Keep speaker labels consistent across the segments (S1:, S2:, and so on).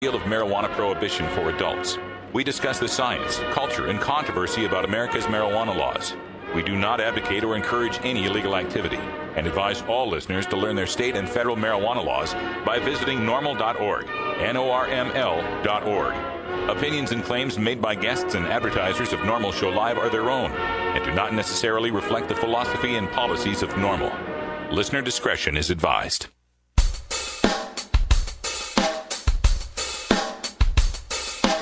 S1: Field of marijuana prohibition for adults. We discuss the science, culture, and controversy about America's marijuana laws. We do not advocate or encourage any illegal activity and advise all listeners to learn their state and federal marijuana laws by visiting NORML.org, NORML.org. Opinions and claims made by guests and advertisers of NORML Show Live are their own and do not necessarily reflect the philosophy and policies of NORML. Listener discretion is advised.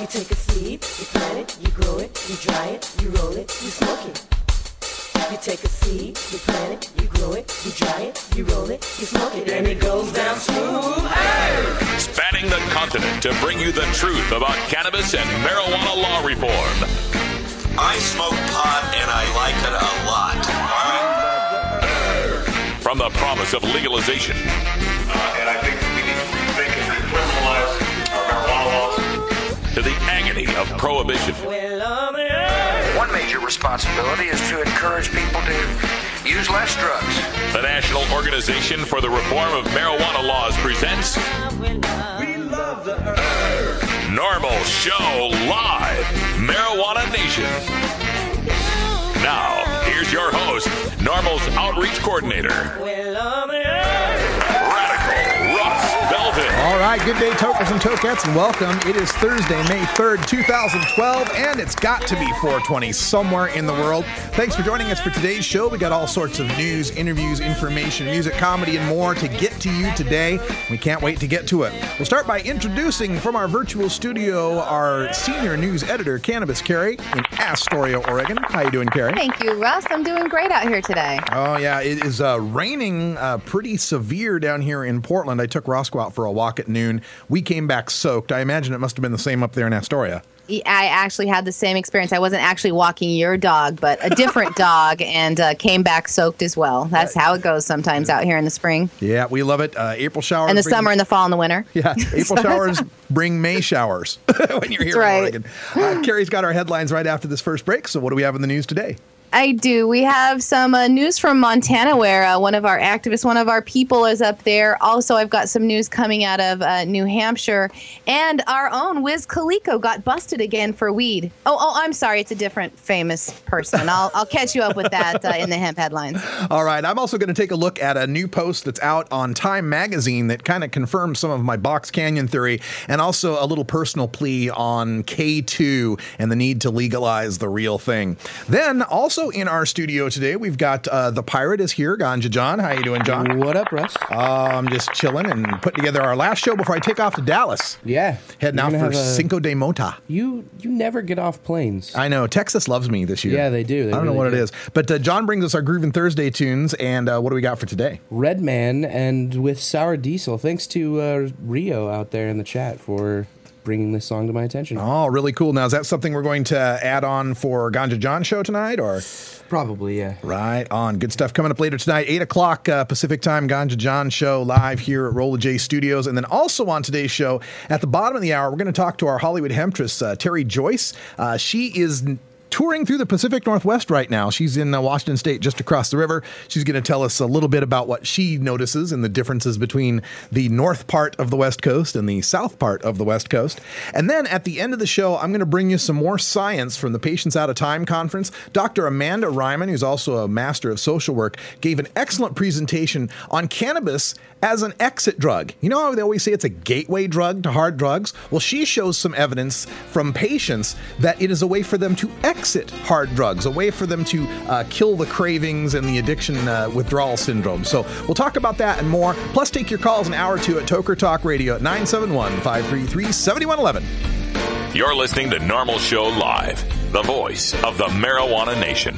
S2: You take a seed, you plant it, you grow it, you dry it, you roll it, you smoke it. You take a seed, you plant it, you grow it, you dry it, you roll it, you smoke it, and it goes down smooth. Hey!
S1: Spanning the continent to bring you the truth about cannabis and marijuana law reform.
S3: I smoke pot and I like it a lot.
S1: From the promise of legalization.
S4: And I think we need to rethink and decriminalize our marijuana laws.
S1: To the agony of prohibition.
S5: One major responsibility is to encourage people to use less drugs.
S1: The National Organization for the Reform of Marijuana Laws presents
S3: We love the earth.
S1: NORML Show Live, Marijuana Nation. Now, here's your host, NORML's Outreach Coordinator, Radical Russ Belvin.
S6: All right, good day, tokers and tokettes, and welcome. It is Thursday, May 3rd, 2012, and it's got to be 420 somewhere in the world. Thanks for joining us for today's show. We got all sorts of news, interviews, information, music, comedy, and more to get to you today. We can't wait to get to it. We'll start by introducing from our virtual studio our senior news editor, Cannabis Carrie, in Astoria, Oregon. How you doing, Carrie?
S7: Thank you, Russ. I'm doing great out here today.
S6: Oh, yeah. It is raining pretty severe down here in Portland. I took Roscoe out for a walk at noon. We came back soaked. I imagine it must have been the same up there in Astoria.
S7: I actually had the same experience. I wasn't actually walking your dog, but a different dog, and came back soaked as well. That's how it goes sometimes out here in the spring.
S6: Yeah, we love it. April showers.
S7: And the summer and the fall and the winter.
S6: Yeah, April showers bring May showers when you're here in Oregon. Carrie's got our headlines right after this first break, so what do we have in the news today?
S7: I do. We have some news from Montana where one of our activists, one of our people is up there. Also, I've got some news coming out of New Hampshire. And our own Wiz Khalifa got busted again for weed. Oh, I'm sorry. It's a different famous person. I'll catch you up with that in the hemp headlines.
S6: All right. I'm also going to take a look at a new post that's out on Time Magazine that kind of confirms some of my Box Canyon theory, and also a little personal plea on K2 and the need to legalize the real thing. Then also in our studio today, we've got the pirate is here, Ganja John. How you doing, John?
S8: What up, Russ?
S6: I'm just chilling and putting together our last show before I take off to Dallas.
S8: Yeah.
S6: Heading out for Cinco de Mota.
S8: You never get off planes.
S6: I know. Texas loves me this year.
S8: Yeah, they do.
S6: I don't know what it is. But John brings us our Groovin' Thursday tunes, and what do we got for today?
S8: Redman and with Sour Diesel. Thanks to Rio out there in the chat for bringing this song to my attention.
S6: Oh, really cool. Now, is that something we're going to add on for Ganja John show tonight, or?
S8: Probably, yeah.
S6: Right on. Good stuff coming up later tonight, 8 o'clock Pacific time, Ganja John show live here at Rolla J Studios. And then also on today's show, at the bottom of the hour, we're going to talk to our Hollywood hemptress, Terry Joyce. She is touring through the Pacific Northwest right now. She's in Washington State, just across the river. She's going to tell us a little bit about what she notices and the differences between the north part of the West Coast and the south part of the West Coast. And then at the end of the show, I'm going to bring you some more science from the Patients Out of Time conference. Dr. Amanda Ryman, who's also a master of social work, gave an excellent presentation on cannabis as an exit drug. You know how they always say it's a gateway drug to hard drugs? Well, she shows some evidence from patients that it is a way for them to exit hard drugs, a way for them to kill the cravings and the addiction withdrawal syndrome. So we'll talk about that and more. Plus, take your calls an hour or two at Toker Talk Radio at 971-533-7111.
S1: You're listening to NORML Show Live, the voice of the marijuana nation.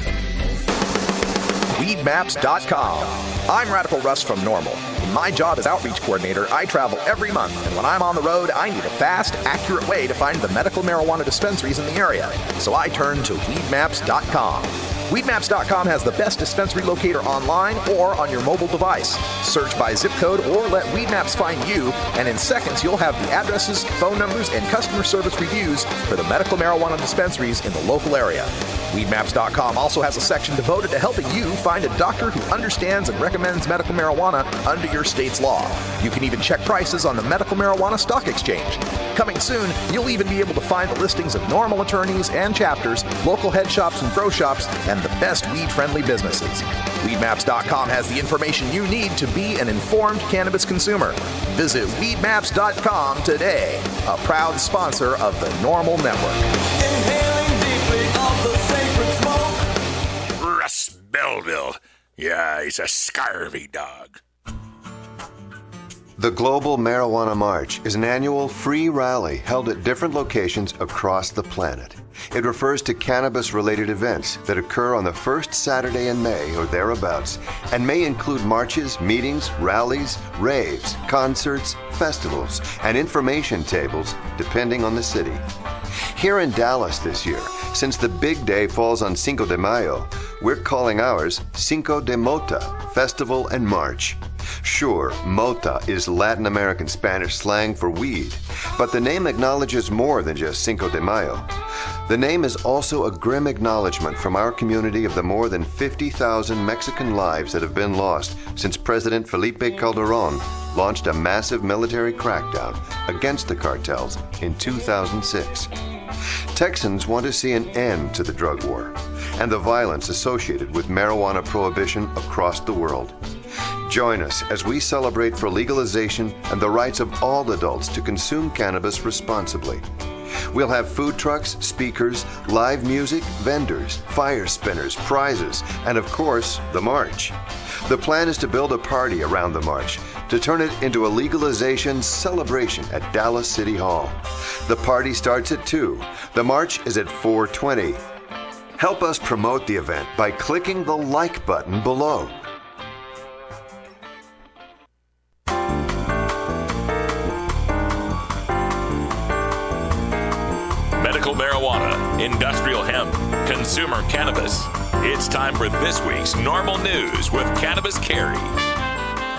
S9: Weedmaps.com. I'm Radical Russ from NORML. In my job as outreach coordinator, I travel every month, and when I'm on the road, I need a fast, accurate way to find the medical marijuana dispensaries in the area. So I turn to Weedmaps.com. Weedmaps.com has the best dispensary locator online or on your mobile device. Search by zip code or let Weedmaps find you, and in seconds you'll have the addresses, phone numbers, and customer service reviews for the medical marijuana dispensaries in the local area. Weedmaps.com also has a section devoted to helping you find a doctor who understands and recommends medical marijuana under your state's law. You can even check prices on the Medical Marijuana Stock Exchange. Coming soon, you'll even be able to find the listings of NORML attorneys and chapters, local head shops and grow shops, and the best weed-friendly businesses. Weedmaps.com has the information you need to be an informed cannabis consumer. Visit Weedmaps.com today, a proud sponsor of the NORML Network.
S10: Inhaling deeply of the sacred smoke.
S3: Russ Belville. Yeah, he's a scurvy dog.
S11: The Global Marijuana March is an annual free rally held at different locations across the planet. It refers to cannabis-related events that occur on the first Saturday in May or thereabouts, and may include marches, meetings, rallies, raves, concerts, festivals, and information tables, depending on the city. Here in Dallas this year, since the big day falls on Cinco de Mayo, we're calling ours Cinco de Mota, Festival and March. Sure, mota is Latin American Spanish slang for weed, but the name acknowledges more than just Cinco de Mayo. The name is also a grim acknowledgement from our community of the more than 50,000 Mexican lives that have been lost since President Felipe Calderón launched a massive military crackdown against the cartels in 2006. Texans want to see an end to the drug war and the violence associated with marijuana prohibition across the world. Join us as we celebrate for legalization and the rights of all adults to consume cannabis responsibly. We'll have food trucks, speakers, live music, vendors, fire spinners, prizes, and of course, the march. The plan is to build a party around the march, to turn it into a legalization celebration at Dallas City Hall. The party starts at 2. The march is at 4:20. Help us promote the event by clicking the like button below.
S1: Medical marijuana, industrial hemp, consumer cannabis. It's time for this week's NORML News with Cannabis Carrie.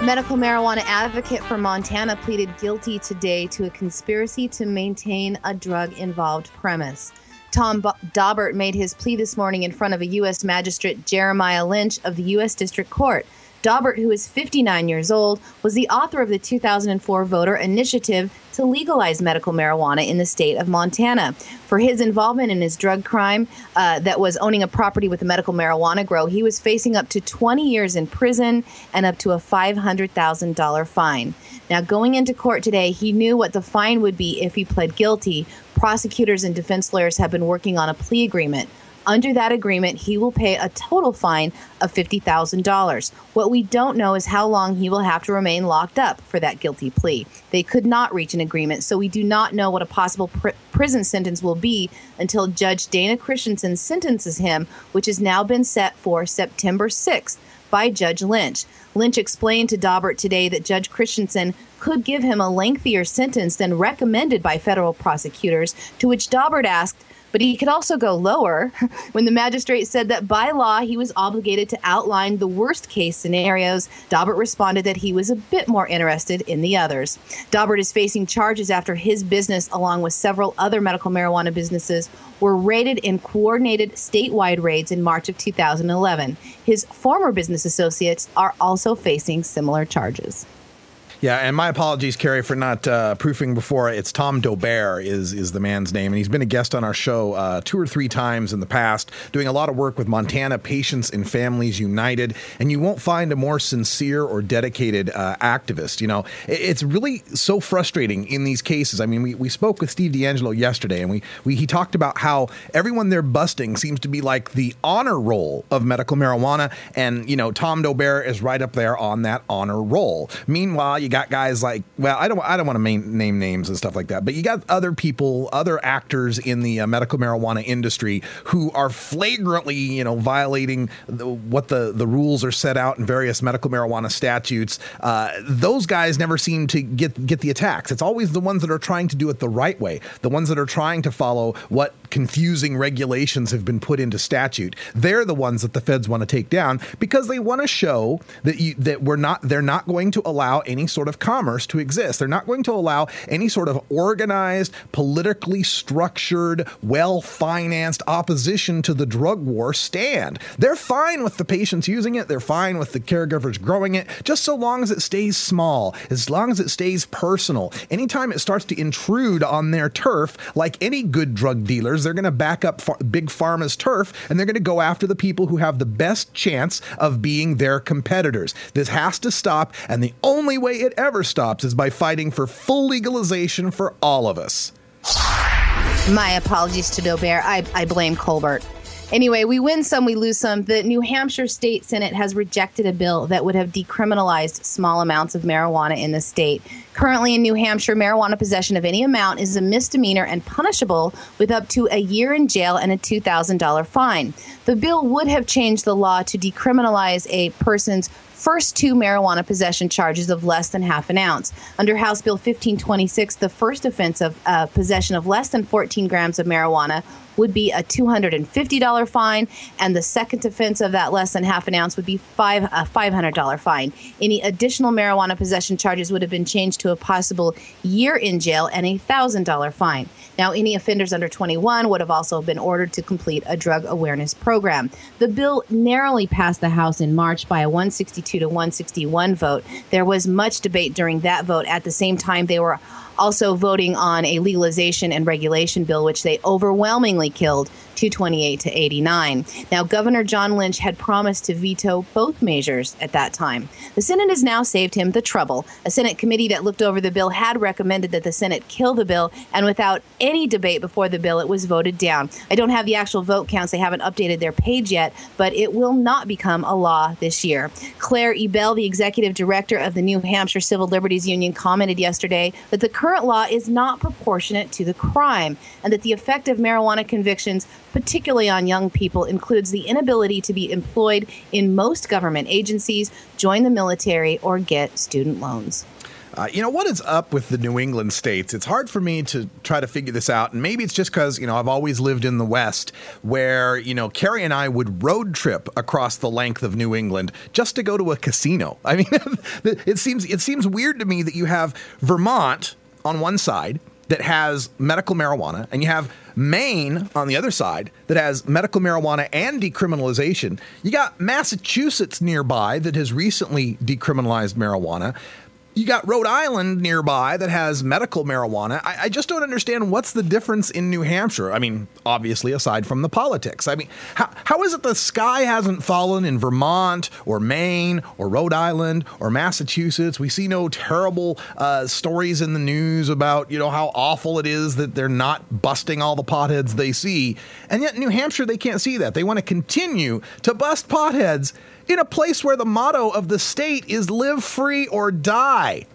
S7: Medical marijuana advocate for Montana pleaded guilty today to a conspiracy to maintain a drug-involved premise. Tom Daubert made his plea this morning in front of a U.S. Magistrate Jeremiah Lynch of the U.S. District Court. Daubert, who is 59 years old, was the author of the 2004 voter initiative to legalize medical marijuana in the state of Montana. For his involvement in his drug crime that was owning a property with a medical marijuana grow, he was facing up to 20 years in prison and up to a $500,000 fine. Now, going into court today, he knew what the fine would be if he pled guilty. Prosecutors and defense lawyers have been working on a plea agreement. Under that agreement, he will pay a total fine of $50,000. What we don't know is how long he will have to remain locked up for that guilty plea. They could not reach an agreement, so we do not know what a possible prison sentence will be until Judge Dana Christensen sentences him, which has now been set for September 6th by Judge Lynch. Lynch explained to Daubert today that Judge Christensen could give him a lengthier sentence than recommended by federal prosecutors, to which Daubert asked, but he could also go lower. When the magistrate said that by law he was obligated to outline the worst case scenarios, Daubert responded that he was a bit more interested in the others. Daubert is facing charges after his business, along with several other medical marijuana businesses, were raided in coordinated statewide raids in March of 2011. His former business associates are also facing similar charges.
S6: Yeah, and my apologies, Carrie, for not proofing before. It's Tom Daubert is the man's name, and he's been a guest on our show 2 or 3 times in the past, doing a lot of work with Montana Patients and Families United, and you won't find a more sincere or dedicated activist. You know, it's really so frustrating in these cases. I mean, we spoke with Steve D'Angelo yesterday, and he talked about how everyone they're busting seems to be like the honor roll of medical marijuana, and, you know, Tom Daubert is right up there on that honor roll. Meanwhile, you got guys like, well, I don't want to name names and stuff like that, but you got other people, other actors in the medical marijuana industry who are flagrantly, you know, violating what the rules are set out in various medical marijuana statutes. Those guys never seem to get the attacks. It's always the ones that are trying to do it the right way, the ones that are trying to follow what confusing regulations have been put into statute. They're the ones that the feds want to take down because they want to show that they're not going to allow any sort of commerce to exist. They're not going to allow any sort of organized, politically structured, well-financed opposition to the drug war stand. They're fine with the patients using it. They're fine with the caregivers growing it, just so long as it stays small, as long as it stays personal. Anytime it starts to intrude on their turf, like any good drug dealers, they're going to back up Big Pharma's turf, and they're going to go after the people who have the best chance of being their competitors. This has to stop, and the only way it ever stops is by fighting for full legalization for all of us.
S7: My apologies to Dobert. I blame Colbert. Anyway, we win some, we lose some. The New Hampshire State Senate has rejected a bill that would have decriminalized small amounts of marijuana in the state. Currently in New Hampshire, marijuana possession of any amount is a misdemeanor and punishable with up to a year in jail and a $2,000 fine. The bill would have changed the law to decriminalize a person's first two marijuana possession charges of less than half an ounce. Under House Bill 1526, the first offense of possession of less than 14 grams of marijuana would be a $250 fine, and the second offense of that less than half an ounce would be a $500 fine. Any additional marijuana possession charges would have been changed to a possible year in jail and a $1,000 fine. Now, any offenders under 21 would have also been ordered to complete a drug awareness program. The bill narrowly passed the House in March by a 162 to 161 vote. There was much debate during that vote. At the same time, they were also voting on a legalization and regulation bill, which they overwhelmingly killed 228 to 89. Now, Governor John Lynch had promised to veto both measures at that time. The Senate has now saved him the trouble. A Senate committee that looked over the bill had recommended that the Senate kill the bill, and without any debate before the bill, it was voted down. I don't have the actual vote counts. They haven't updated their page yet, but it will not become a law this year. Claire Ebell, the executive director of the New Hampshire Civil Liberties Union, commented yesterday that the current law is not proportionate to the crime and that the effect of marijuana convictions, particularly on young people, includes the inability to be employed in most government agencies, join the military, or get student loans.
S6: What is up with the New England states? It's hard for me to try to figure this out. And maybe it's just because, I've always lived in the West where, Carrie and I would road trip across the length of New England just to go to a casino. I mean, it seems weird to me that you have Vermont on one side that has medical marijuana, and you have Maine on the other side that has medical marijuana and decriminalization. You got Massachusetts nearby that has recently decriminalized marijuana. You got Rhode Island nearby that has medical marijuana. I just don't understand what's the difference in New Hampshire. I mean, obviously, aside from the politics. I mean, how is it the sky hasn't fallen in Vermont or Maine or Rhode Island or Massachusetts? We see no terrible stories in the news about, how awful it is that they're not busting all the potheads they see. And yet in New Hampshire, they can't see that. They want to continue to bust potheads in a place where the motto of the state is live free or die.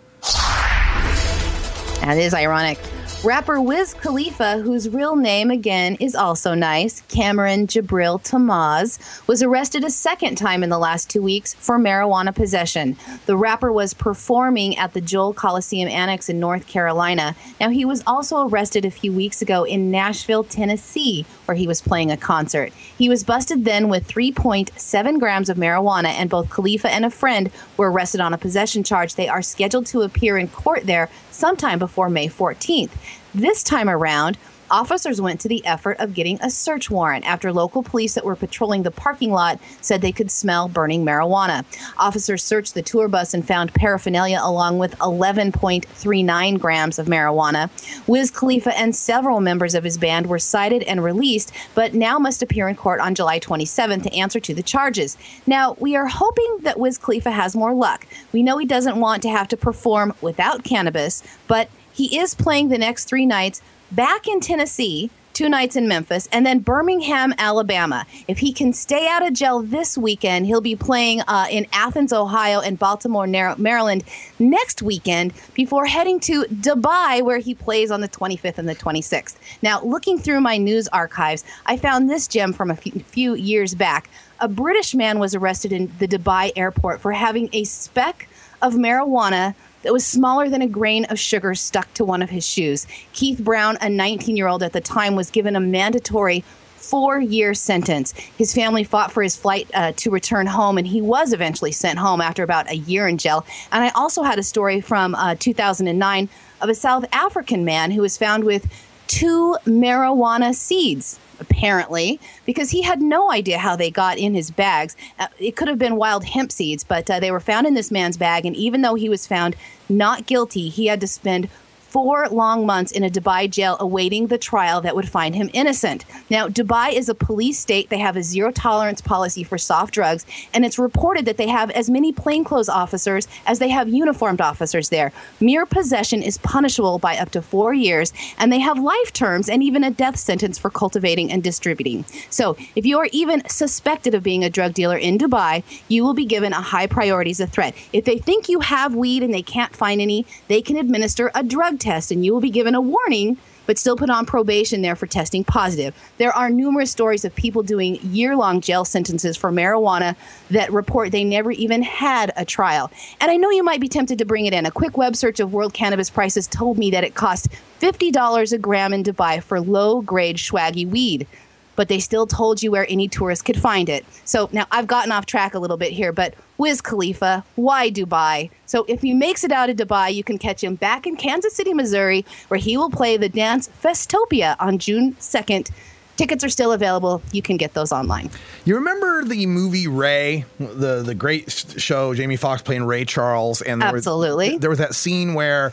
S7: That is ironic. Rapper Wiz Khalifa, whose real name, again, is also nice, Cameron Jabril Tamaz, was arrested a second time in the last 2 weeks for marijuana possession. The rapper was performing at the Joel Coliseum Annex in North Carolina. Now, he was also arrested a few weeks ago in Nashville, Tennessee, where he was playing a concert. He was busted then with 3.7 grams of marijuana, and both Khalifa and a friend were arrested on a possession charge. They are scheduled to appear in court there sometime before May 14th. This time around, officers went to the effort of getting a search warrant after local police that were patrolling the parking lot said they could smell burning marijuana. Officers searched the tour bus and found paraphernalia along with 11.39 grams of marijuana. Wiz Khalifa and several members of his band were cited and released, but now must appear in court on July 27th to answer to the charges. Now, we are hoping that Wiz Khalifa has more luck. We know he doesn't want to have to perform without cannabis, but he is playing the next 3 nights back in Tennessee, 2 nights in Memphis, and then Birmingham, Alabama. If he can stay out of jail this weekend, he'll be playing in Athens, Ohio, and Baltimore, Maryland next weekend before heading to Dubai, where he plays on the 25th and the 26th. Now, looking through my news archives, I found this gem from a few years back. A British man was arrested in the Dubai airport for having a speck of marijuana that was smaller than a grain of sugar stuck to one of his shoes. Keith Brown, a 19-year-old at the time, was given a mandatory 4-year sentence. His family fought for his flight to return home, and he was eventually sent home after about a year in jail. And I also had a story from 2009 of a South African man who was found with 2 marijuana seeds, apparently, because he had no idea how they got in his bags. It could have been wild hemp seeds, but they were found in this man's bag, and even though he was found not guilty, he had to spend 4 long months in a Dubai jail awaiting the trial that would find him innocent. Now, Dubai is a police state. They have a zero-tolerance policy for soft drugs, and it's reported that they have as many plainclothes officers as they have uniformed officers there. Mere possession is punishable by up to 4 years, and they have life terms and even a death sentence for cultivating and distributing. So, if you are even suspected of being a drug dealer in Dubai, you will be given a high priority as a threat. If they think you have weed and they can't find any, they can administer a drug test, and you will be given a warning, but still put on probation there for testing positive. There are numerous stories of people doing year-long jail sentences for marijuana that report they never even had a trial. And I know you might be tempted to bring it in. A quick web search of world cannabis prices told me that it cost $50 a gram in Dubai for low-grade swaggy weed. But they still told you where any tourist could find it. So now I've gotten off track a little bit here, but Wiz Khalifa, why Dubai? So if he makes it out of Dubai, you can catch him back in Kansas City, Missouri, where he will play the dance Festopia on June 2nd. Tickets are still available. You can get those online.
S6: You remember the movie Ray, the great show, Jamie Foxx playing Ray Charles? And
S7: Absolutely.
S6: There was that scene where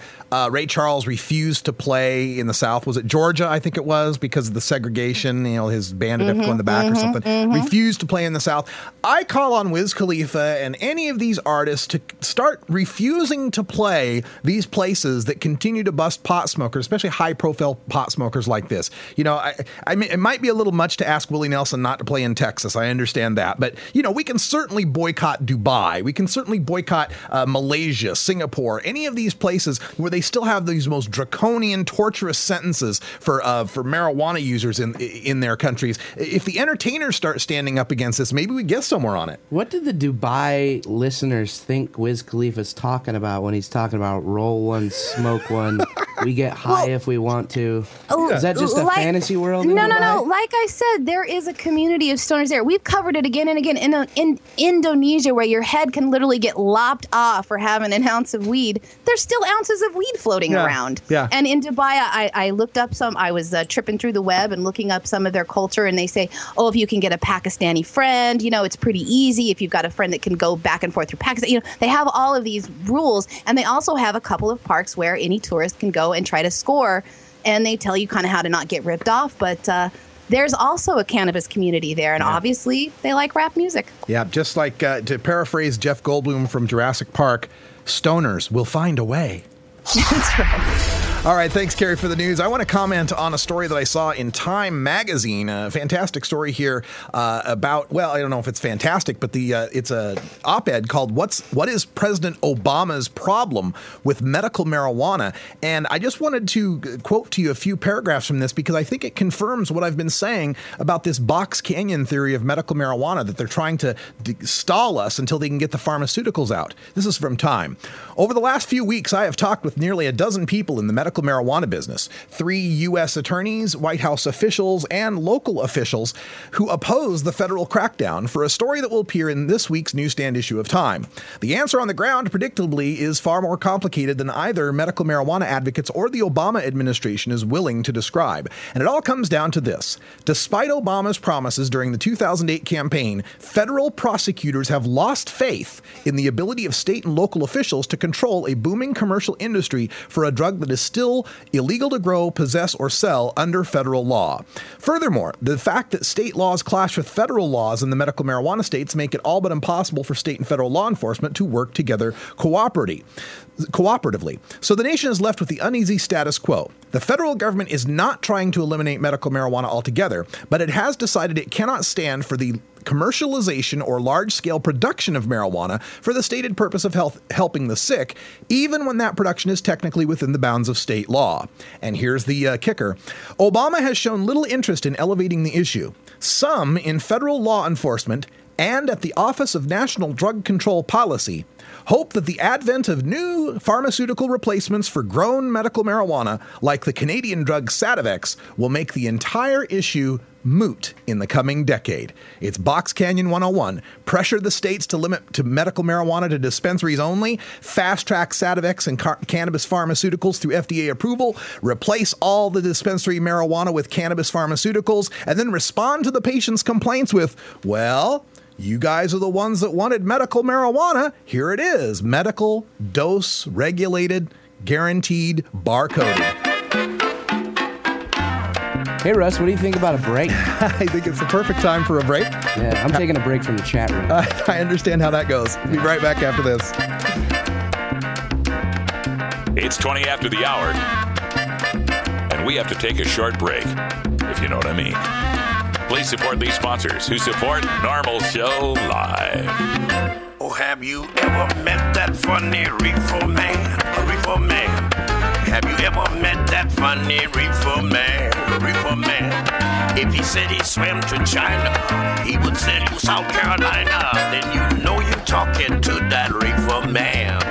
S6: Ray Charles refused to play in the South. Was it Georgia, I think it was, because of the segregation? You know, his band would have to go in the back or something. Refused to play in the South. I call on Wiz Khalifa and any of these artists to start refusing to play these places that continue to bust pot smokers, especially high-profile pot smokers like this. You know, I mean, it might be a little much to ask Willie Nelson not to play in Texas. I understand that. But, you know, we can certainly boycott Dubai. We can certainly boycott Malaysia, Singapore, any of these places where they still have these most draconian, torturous sentences for marijuana users in their countries. If the entertainers start standing up against this, maybe we get somewhere on it.
S8: What do the Dubai listeners think Wiz Khalifa's talking about when he's talking about roll one, smoke one, we get high if we want to? Is that just a fantasy world?
S7: No. Like I said, there is a community of stoners there. We've covered it again and again in Indonesia, where your head can literally get lopped off for having an ounce of weed. There's still ounces of weed floating around. Yeah. And in Dubai, I looked up some. I was tripping through the web and looking up some of their culture, and they say, oh, if you can get a Pakistani friend, you know, it's pretty easy. If you've got a friend that can go back and forth through Pakistan, you know, they have all of these rules, and they also have a couple of parks where any tourist can go and try to score, and they tell you kind of how to not get ripped off, but there's also a cannabis community there, and obviously they like rap music. Yeah,
S6: just like, to paraphrase Jeff Goldblum from Jurassic Park, stoners will find a way.
S7: That's right.
S6: All right, thanks, Carrie, for the news. I want to comment on a story that I saw in Time magazine. A fantastic story here about, well, I don't know if it's fantastic, but it's a op-ed called "What is President Obama's Problem with Medical Marijuana?" And I just wanted to quote to you a few paragraphs from this because I think it confirms what I've been saying about this box canyon theory of medical marijuana, that they're trying to stall us until they can get the pharmaceuticals out. This is from Time. Over the last few weeks, I have talked with nearly a dozen people in the medical marijuana business, 3 U.S. attorneys, White House officials, and local officials who oppose the federal crackdown, for a story that will appear in this week's newsstand issue of Time. The answer on the ground, predictably, is far more complicated than either medical marijuana advocates or the Obama administration is willing to describe. And it all comes down to this. Despite Obama's promises during the 2008 campaign, federal prosecutors have lost faith in the ability of state and local officials to control a booming commercial industry for a drug that is still illegal to grow, possess, or sell under federal law. Furthermore, the fact that state laws clash with federal laws in the medical marijuana states make it all but impossible for state and federal law enforcement to work together cooperatively. So the nation is left with the uneasy status quo. The federal government is not trying to eliminate medical marijuana altogether, but it has decided it cannot stand for the commercialization or large-scale production of marijuana for the stated purpose of helping the sick, even when that production is technically within the bounds of state law. And here's the kicker. Obama has shown little interest in elevating the issue. Some in federal law enforcement and at the Office of National Drug Control Policy hope that the advent of new pharmaceutical replacements for grown medical marijuana, like the Canadian drug Sativex, will make the entire issue moot in the coming decade. It's Box Canyon 101. Pressure the states to limit to medical marijuana to dispensaries only. Fast-track Sativex and cannabis pharmaceuticals through FDA approval. Replace all the dispensary marijuana with cannabis pharmaceuticals. And then respond to the patient's complaints with, well, you guys are the ones that wanted medical marijuana. Here it is. Medical, dose, regulated, guaranteed, barcoded.
S8: Hey, Russ, what do you think about a break?
S6: I think it's the perfect time for a break.
S8: Yeah, I'm taking a break from the chat room.
S6: I understand how that goes. Be right back after this.
S1: It's 20 after the hour, and we have to take a short break, if you know what I mean. Please support these sponsors who support NORML Show Live.
S3: Oh, have you ever met that funny reefer man? A reefer man. Have you ever met that funny reefer man? A reefer man. If he said he swam to China, he would sell you South Carolina. Then you know you're talking to that reefer man.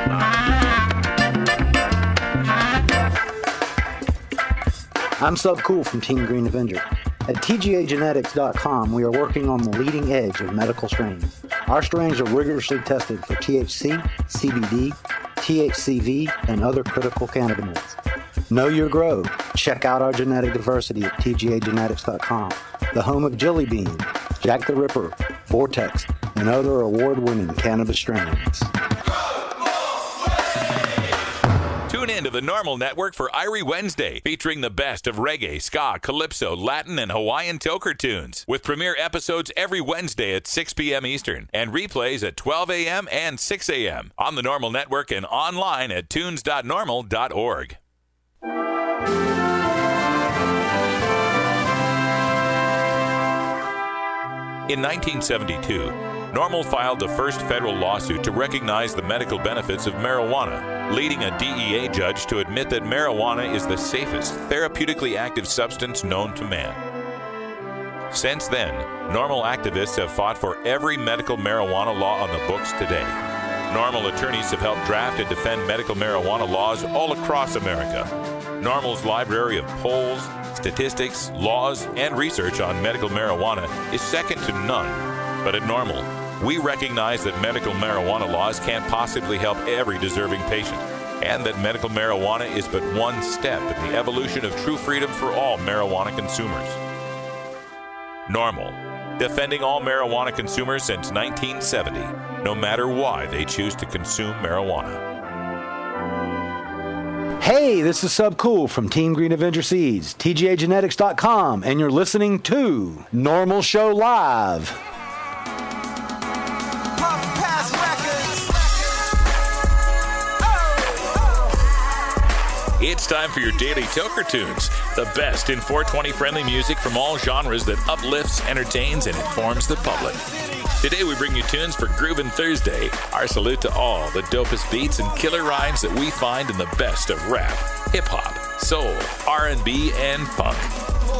S12: I'm Sub Cool from Team Green Avenger. At TGAgenetics.com, we are working on the leading edge of medical strains. Our strains are rigorously tested for THC, CBD, THCV, and other critical cannabinoids. Know your grow. Check out our genetic diversity at TGAgenetics.com, the home of Jelly Bean, Jack the Ripper, Vortex, and other award-winning cannabis strains.
S1: Tune in to the NORML Network for Irie Wednesday, featuring the best of reggae, ska, calypso, Latin, and Hawaiian toker tunes, with premiere episodes every Wednesday at 6 p.m. Eastern and replays at 12 a.m. and 6 a.m. on the NORML Network and online at tunes.normal.org. In 1972, NORML filed the first federal lawsuit to recognize the medical benefits of marijuana, leading a DEA judge to admit that marijuana is the safest therapeutically active substance known to man. Since then, NORML activists have fought for every medical marijuana law on the books today. NORML attorneys have helped draft and defend medical marijuana laws all across America. NORML's library of polls, statistics, laws, and research on medical marijuana is second to none. But at NORML, we recognize that medical marijuana laws can't possibly help every deserving patient, and that medical marijuana is but one step in the evolution of true freedom for all marijuana consumers. NORML, defending all marijuana consumers since 1970, no matter why they choose to consume marijuana.
S12: Hey, this is Sub Cool from Team Green Avenger Seeds, TGAgenetics.com, and you're listening to NORML Show Live.
S1: It's time for your daily Toker Tunes, the best in 420-friendly music from all genres that uplifts, entertains, and informs the public. Today we bring you tunes for Groovin' Thursday. Our salute to all the dopest beats and killer rhymes that we find in the best of rap, hip-hop, soul, R&B, and funk.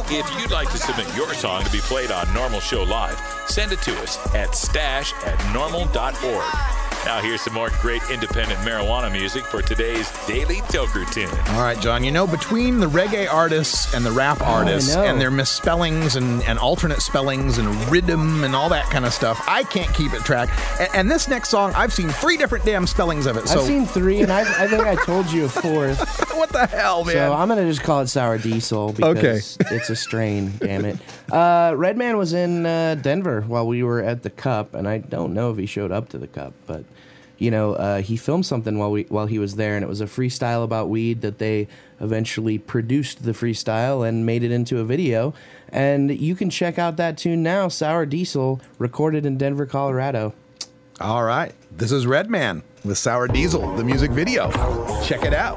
S1: If you'd like to submit your song to be played on NORML Show Live, send it to us at stash@normal.org. Now here's some more great independent marijuana music for today's Daily Toker Tune.
S6: All right, John, you know, between the reggae artists and the rap artists and their misspellings and alternate spellings and rhythm and all that kind of stuff, I can't keep it track. And this next song, I've seen 3 different damn spellings of it.
S8: I've seen 3, and I think I told you a 4th.
S6: What the hell, man?
S8: So I'm going to just call it Sour Diesel because it's a strain, damn it. Redman was in Denver while we were at the Cup, and I don't know if he showed up to the Cup, but you know, he filmed something while he was there, and it was a freestyle about weed that they eventually produced the freestyle and made it into a video. And you can check out that tune now, Sour Diesel, recorded in Denver, Colorado.
S6: All right. This is Redman with Sour Diesel, the music video. Check it out.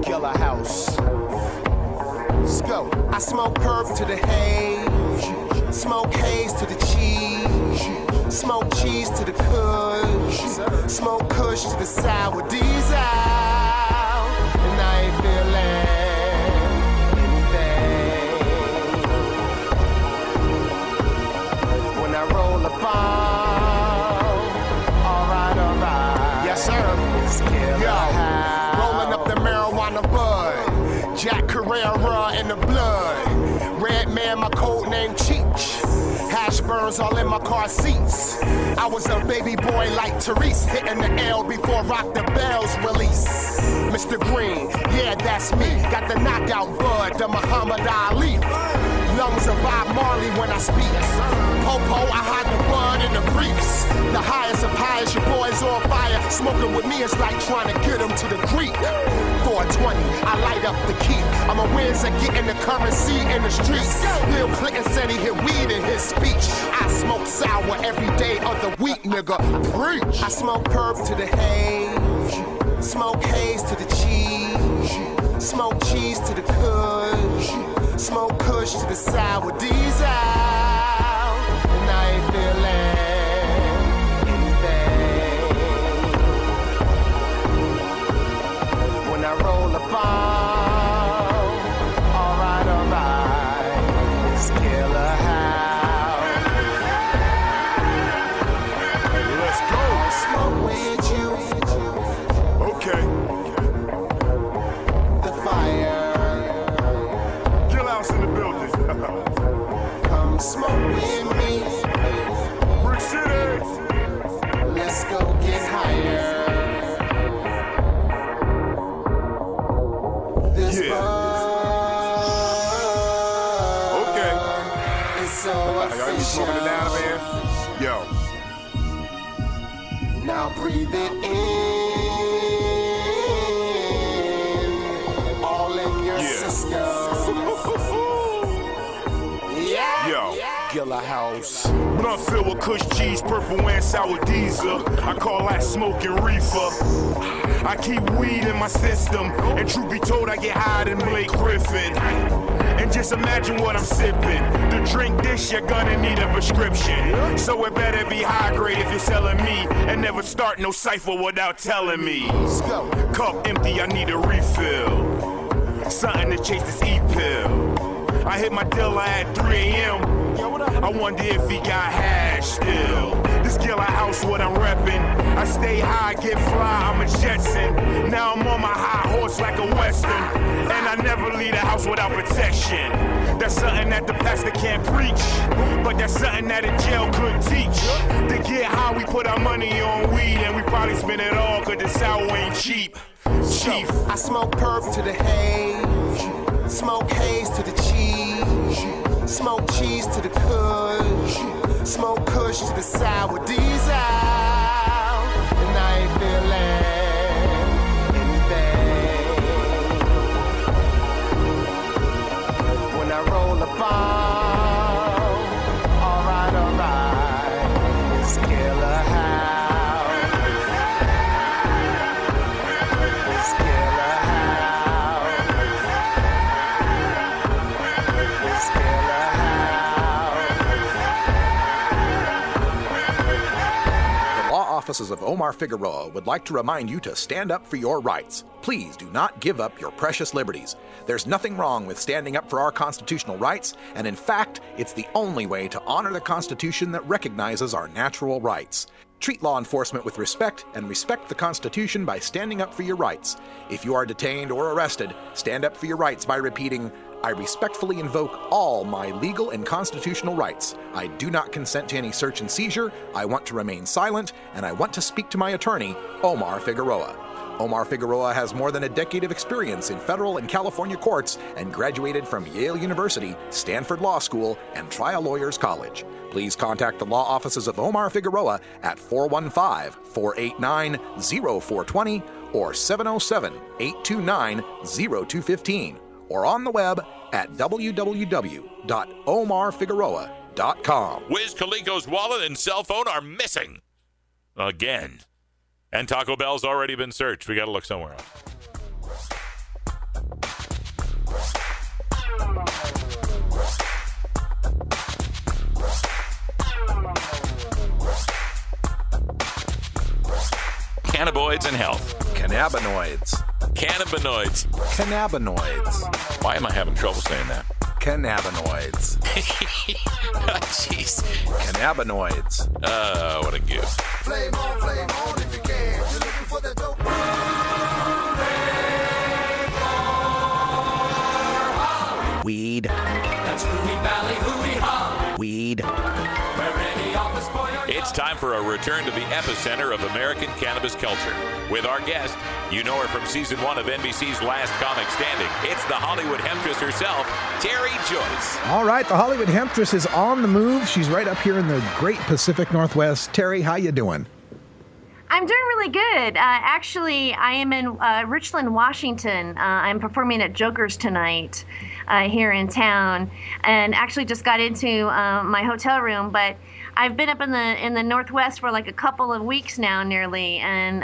S13: Killer House. Let's go. I smoke perp to the haze, smoke haze to the cheese, smoke cheese to the kush, smoke kush to the sour diesel, and I ain't feeling anything. When I roll a bomb, my code name Cheech. Hash burns all in my car seats. I was a baby boy like Therese, hitting the L before Rock the Bells release. Mr. Green, yeah, that's me. Got the knockout bud, the Muhammad Ali. Lungs of Bob Marley when I speak. Popo, I hide the bud in the briefs. The highest of highest, your boy's on fire. Smoking with me is like trying to get him to the Greek. 420, I light up the key. I'm a whiz at getting the currency in the streets. Bill Clinton said he hit weed in his speech. I smoke sour every day of the week, nigga. Preach. I smoke perp to the haze. Smoke haze to the cheese. Smoke cheese to the kush. Smoke kush to the sour diesel. And I ain't feeling anything. When I roll a bomb, alright, it's killer house. Let's go. Smoke with you. Okay. The fire. Kill house in the building. Come smoke with me. Brick City. Let's go get higher. This okay. It's so y'all be smoking it down, man. Yo. Now breathe it in. All in your system. Yeah. Yo. Gilla House. Blunt filled with kush cheese, purple and sour diesel. I call that smoking reefer. I keep weed in my system, and truth be told, I get higher than Blake Griffin. And just imagine what I'm sipping. To drink this, you're gonna need a prescription. So it better be high grade if you're selling me, and never start no cipher without telling me. Cup empty, I need a refill. Something to chase this E-pill. I hit my dealer at 3 a.m. I wonder if he got hash still. This Gilla House, what I'm reppin'. I stay high, get fly, I'm a Jetson. Now I'm on my high horse like a Western. And I never leave the house without protection. That's something that the pastor can't preach. But that's something that a jail could teach. To get high, we put our money on weed. And we probably spend it all cause the sour ain't cheap. Chief. I smoke perp to the haze. Smoke haze to the cheese. Smoke cheese to the kush. Smoke kush to the sour diesel. And I ain't feeling anything. When I roll a bomb, alright, it's killer house. It's killer house. It's killer
S9: The law offices of Omar Figueroa would like to remind you to stand up for your rights. Please do not give up your precious liberties. There's nothing wrong with standing up for our constitutional rights, and in fact, it's the only way to honor the Constitution that recognizes our natural rights. Treat law enforcement with respect and respect the Constitution by standing up for your rights. If you are detained or arrested, stand up for your rights by repeating, I respectfully invoke all my legal and constitutional rights. I do not consent to any search and seizure. I want to remain silent, and I want to speak to my attorney, Omar Figueroa. Omar Figueroa has more than a decade of experience in federal and California courts and graduated from Yale University, Stanford Law School, and Trial Lawyers College. Please contact the law offices of Omar Figueroa at 415-489-0420 or 707-829-0215 or on the web at www.omarfigueroa.com.
S1: Wiz Khalifa's wallet and cell phone are missing. Again. And Taco Bell's already been searched. We got to look somewhere else. Cannabinoids and health.
S9: Cannabinoids.
S1: Cannabinoids.
S9: Cannabinoids.
S1: Why am I having trouble saying that?
S9: Cannabinoids.
S1: Oh, jeez.
S9: Cannabinoids.
S1: What a goof.
S10: Flame on if you can. You're looking for the dope.
S9: Weed.
S14: That's Hooey Valley, hooey-ha.
S9: Weed.
S14: Where any office boy or
S1: It's time for a return to the epicenter of American cannabis culture. With our guest, you know her from season 1 of NBC's Last Comic Standing. It's the Hollywood Hemptress herself, Terry Joyce.
S6: All right, the Hollywood Hemptress is on the move. She's right up here in the great Pacific Northwest. Terry, how you doing?
S15: I'm doing really good. Actually, I am in Richland, Washington. I'm performing at Joker's tonight here in town, and actually just got into my hotel room. But I've been up in the Northwest for like a couple of weeks now, nearly, and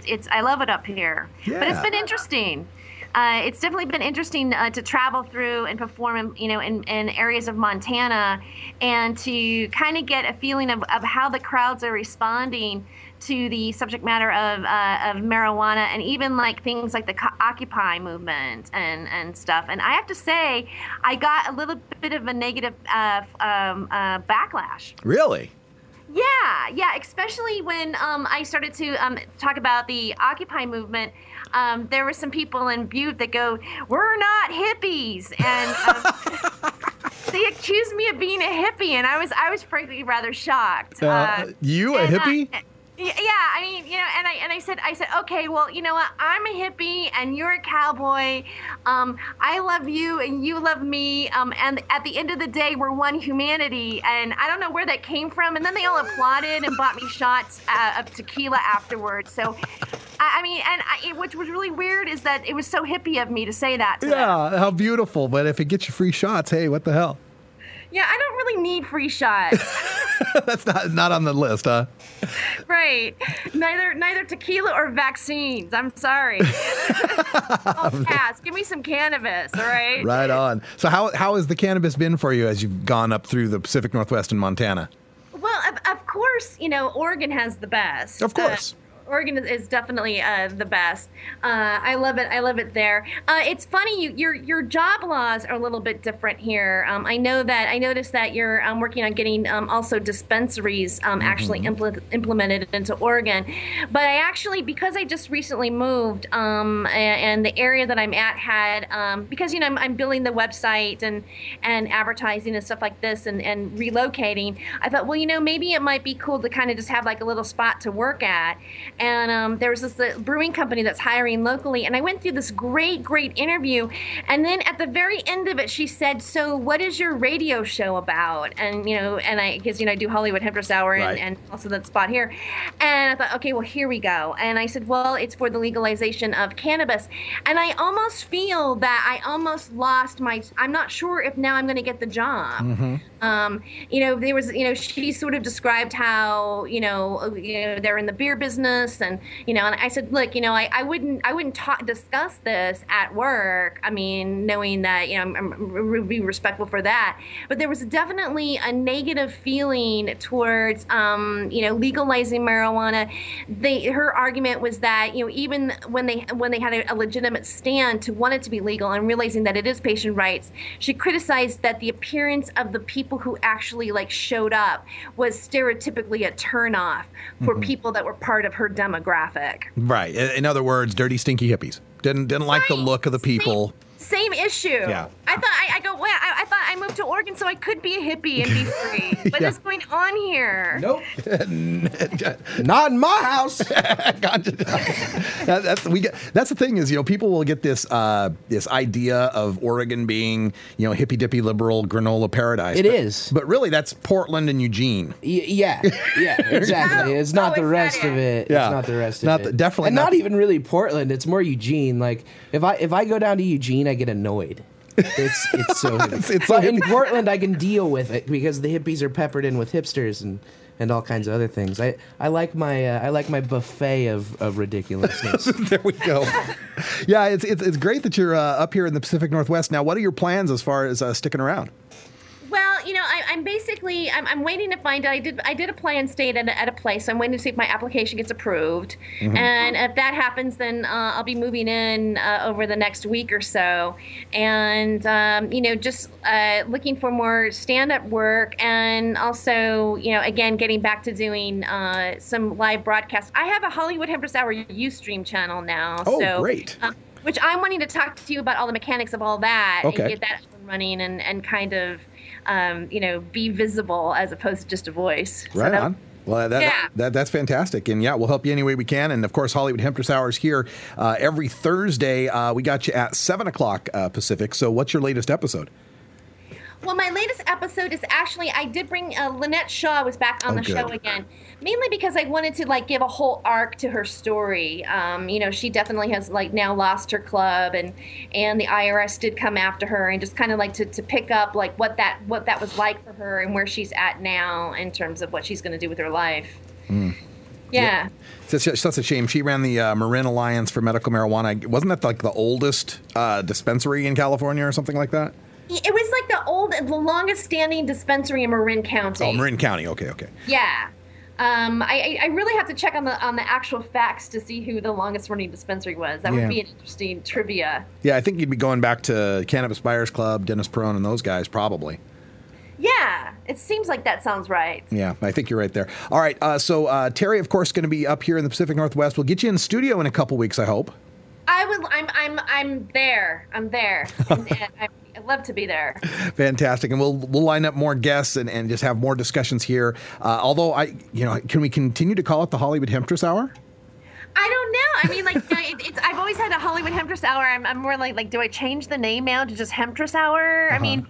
S15: it's I love it up here.
S6: Yeah.
S15: But it's been interesting. It's definitely been interesting to travel through and perform, in areas of Montana, and to kind of get a feeling of how the crowds are responding to the subject matter of marijuana, and even like things like the Occupy movement and stuff. And I have to say, I got a little bit of a negative backlash.
S6: Really?
S15: Yeah, especially when I started to talk about the Occupy movement. There were some people in Butte that go, "We're not hippies," and they accused me of being a hippie, and I was frankly rather shocked.
S6: You a hippie?
S15: Yeah, I mean, and I said, okay, well, you know what? I'm a hippie and you're a cowboy. I love you and you love me. And at the end of the day, we're one humanity. And I don't know where that came from. And then they all applauded and bought me shots of tequila afterwards. So, which was really weird is that it was so hippie of me to say that to them.
S6: Yeah, how beautiful. But if it gets you free shots, hey, what the hell?
S15: Yeah, I don't really need free shots.
S6: That's not on the list, huh?
S15: Right. Neither tequila or vaccines. I'm sorry. I'll pass. Give me some cannabis, all right?
S6: Right on. So how has the cannabis been for you as you've gone up through the Pacific Northwest and Montana?
S15: Well, of course, Oregon has the best.
S6: Of course.
S15: Oregon is definitely the best. I love it. I love it there. It's funny. Your job laws are a little bit different here. I noticed that you're working on getting also dispensaries actually implemented into Oregon. But I actually, because I just recently moved, and the area that I'm at had because I'm building the website and advertising and stuff like this and relocating. I thought, well, maybe it might be cool to kind of just have like a little spot to work at. And there was this brewing company that's hiring locally, and I went through this great interview, and then at the very end of it, she said, "So, what is your radio show about?" And and I guess I do Hollywood Hemptress Hour and also that spot here, and I thought, okay, well, here we go. And I said, well, it's for the legalization of cannabis, and I almost feel that I almost lost my. I'm not sure if now I'm going to get the job. There was she sort of described how they're in the beer business. And and I said, look, I wouldn't discuss this at work. I mean, knowing that I'm be respectful for that. But there was definitely a negative feeling towards legalizing marijuana. Her argument was that even when they had a legitimate stand to want it to be legal and realizing that it is patient rights, she criticized that the appearance of the people who actually showed up was stereotypically a turnoff for people that were part of her demographic.
S6: Right. In other words, dirty, stinky hippies. Didn't like the look of the people.
S15: Same issue.
S6: Yeah.
S15: I thought I thought I moved to Oregon so I could be a hippie and be free. What is going on here?
S8: Nope. Not in my house.
S6: That's the thing is, people will get this idea of Oregon being, hippy dippy liberal granola paradise.
S8: It is.
S6: But really that's Portland and Eugene.
S8: Yeah, exactly. It's not the rest of it.
S6: Yeah.
S8: It's not the rest of it.
S6: Definitely
S8: and not even really Portland. It's more Eugene. Like if I go down to Eugene, I get annoyed. It's so hippie. But in Portland, I can deal with it because the hippies are peppered in with hipsters and all kinds of other things. I like my buffet of ridiculousness.
S6: There we go. Yeah, it's great that you're up here in the Pacific Northwest. Now, what are your plans as far as sticking around?
S15: Well, I'm basically I'm waiting to find out. I did apply and stayed at a place. So I'm waiting to see if my application gets approved, and if that happens, then I'll be moving in over the next week or so, and just looking for more stand-up work, and also again getting back to doing some live broadcasts. I have a Hollywood Hemptress Hour Ustream channel now.
S6: Oh, great.
S15: Which I'm wanting to talk to you about all the mechanics of all that and get that up and running and kind of, be visible as opposed to just a voice.
S6: Right on. Well, that's fantastic. And we'll help you any way we can. And of course, Hollywood Hemptress Hour is here every Thursday. We got you at 7 o'clock Pacific. So what's your latest episode?
S15: Well, my latest episode is actually, I did bring Lynette Shaw was back on the show again, mainly because I wanted to give a whole arc to her story. She definitely has now lost her club, and the IRS did come after her, and just kind of to pick up what that was like for her and where she's at now in terms of what she's going to do with her life. Yeah.
S6: It's such a shame. She ran the Marin Alliance for Medical Marijuana. Wasn't that the oldest dispensary in California or something like that?
S15: It was the longest standing dispensary in Marin County.
S6: Oh, Marin County. Okay.
S15: Yeah. I really have to check on the actual facts to see who the longest running dispensary was. That would be an interesting trivia.
S6: Yeah, I think you'd be going back to Cannabis Buyers Club, Dennis Perone, and those guys probably.
S15: Yeah, it seems like that sounds right.
S6: Yeah, I think you're right there. All right, so Terry, of course, going to be up here in the Pacific Northwest. We'll get you in studio in a couple weeks, I hope.
S15: I'm there. I'd love to be there.
S6: Fantastic, and we'll line up more guests and just have more discussions here. Although can we continue to call it the Hollywood Hemptress Hour?
S15: I don't know. I've always had a Hollywood Hemptress Hour. I'm more like, do I change the name now to just Hemptress Hour? I mean.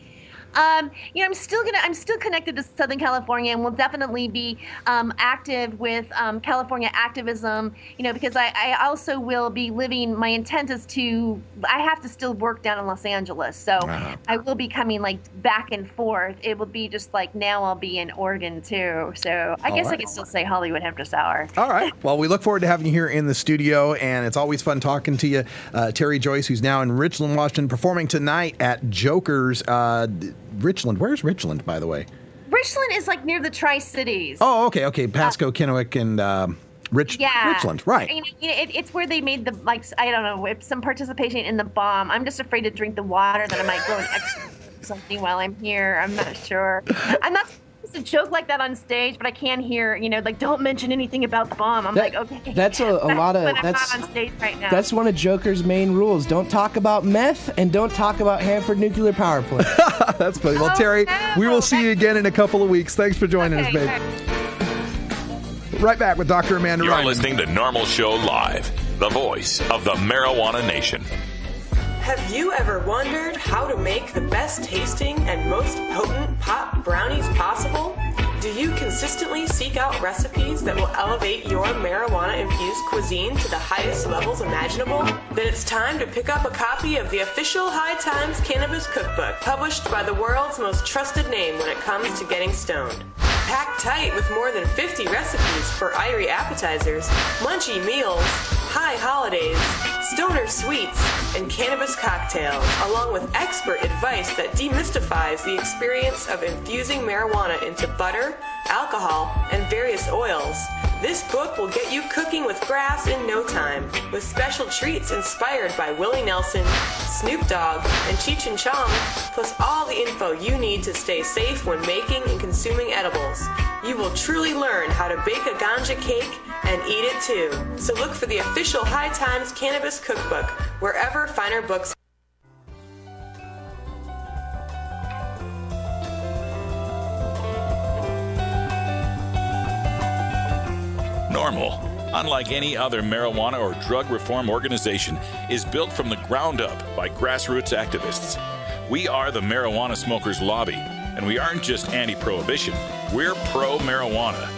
S15: I'm still connected to Southern California, and will definitely be active with California activism. Because I also will be living. My intent is I have to still work down in Los Angeles, so I will be coming back and forth. It will be just now I'll be in Oregon too. So I guess I can still say Hollywood Hemptress Hour.
S6: All right. Well, we look forward to having you here in the studio, and it's always fun talking to you, Terry Joyce, who's now in Richland, Washington, performing tonight at Joker's. Richland. Where's Richland, by the way?
S15: Richland is near the Tri-Cities.
S6: Oh, okay. Pasco, Kennewick, and Richland, right?
S15: It's where they made I don't know, some participation in the bomb. I'm just afraid to drink the water that I might grow an extra something while I'm here. I'm not sure. I'm not supposed to joke like that on stage, but I can hear, don't mention anything about the bomb. I'm okay.
S8: That's a lot of.
S15: I'm not on stage right now.
S8: That's one of Joker's main rules. Don't talk about meth and don't talk about Hanford Nuclear Power Plant.
S6: That's funny. Well, Terry, we will see you again in a couple of weeks. Thanks for joining us, babe. Right back with Dr. Amanda
S1: You're
S6: Ryman.
S1: listening to NORML Show Live, the voice of the marijuana nation.
S16: Have you ever wondered how to make the best tasting and most potent pot brownies possible? Do you consistently seek out recipes that will elevate your marijuana-infused cuisine to the highest levels imaginable? Then it's time to pick up a copy of the official High Times Cannabis Cookbook, published by the world's most trusted name when it comes to getting stoned. Packed tight with more than 50 recipes for irie appetizers, munchy meals, high holidays, stoner sweets, and cannabis cocktails, along with expert advice that demystifies the experience of infusing marijuana into butter, alcohol, and various oils. This book will get you cooking with grass in no time, with special treats inspired by Willie Nelson, Snoop Dogg, and Cheech and Chong, plus all the info you need to stay safe when making and consuming edibles. You will truly learn how to bake a ganja cake and eat it too. So look for the official High Times Cannabis Cookbook wherever finer books.
S1: NORML, unlike any other marijuana or drug reform organization, is built from the ground up by grassroots activists. We are the Marijuana Smokers Lobby, and we aren't just anti-prohibition, we're pro-marijuana.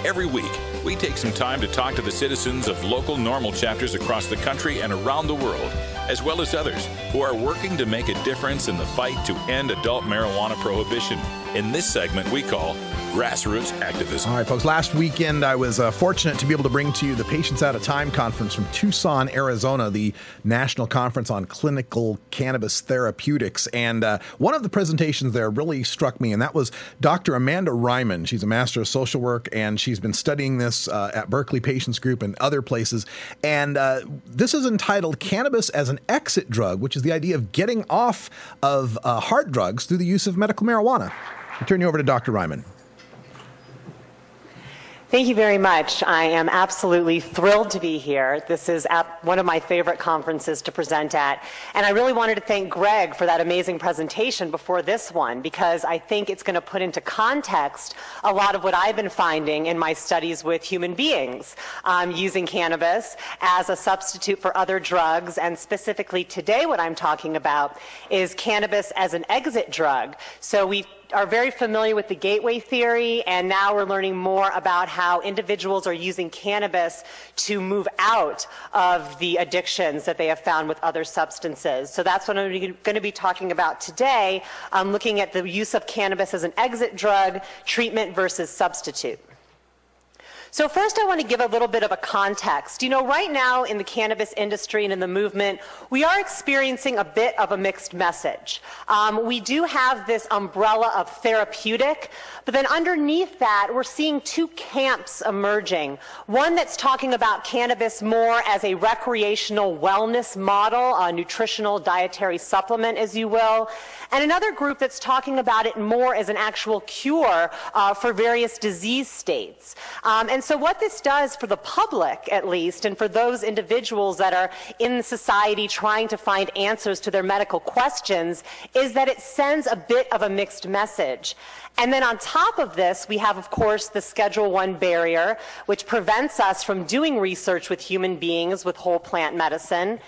S1: Every week, we take some time to talk to the citizens of local NORML chapters across the country and around the world, as well as others who are working to make a difference in the fight to end adult marijuana prohibition. In this segment, we call Grassroots Activism.
S6: All right, folks. Last weekend, I was fortunate to be able to bring to you the Patients Out of Time conference from Tucson, Arizona, the National Conference on Clinical Cannabis Therapeutics. And one of the presentations there really struck me, and that was Dr. Amanda Ryman. She's a Master of Social Work, and she's been studying this at Berkeley Patients Group and other places. And this is entitled Cannabis as an Exit Drug, which is the idea of getting off of hard drugs through the use of medical marijuana. I'll turn you over to Dr. Ryman.
S17: Thank you very much. I am absolutely thrilled to be here. This is one of my favorite conferences to present at. And I really wanted to thank Greg for that amazing presentation before this one, because I think it's going to put into context a lot of what I've been finding in my studies with human beings using cannabis as a substitute for other drugs. And specifically today what I'm talking about is cannabis as an exit drug. So we are very familiar with the gateway theory, and now we're learning more about how individuals are using cannabis to move out of the addictions that they have found with other substances. So that's what I'm going to be talking about today, looking at the use of cannabis as an exit drug, treatment versus substitute. So first I want to give a little bit of a context. You know, right now in the cannabis industry and in the movement, we are experiencing a bit of a mixed message. We do have this umbrella of therapeutic, but then underneath that we're seeing two camps emerging. One that's talking about cannabis more as a recreational wellness model, a nutritional dietary supplement, as you will, and another group that's talking about it more as an actual cure for various disease states. And so what this does for the public, at least, and for those individuals that are in society trying to find answers to their medical questions, is that it sends a bit of a mixed message. And then on top of this, we have, of course, the Schedule I barrier, which prevents us from doing research with human beings with whole plant medicine.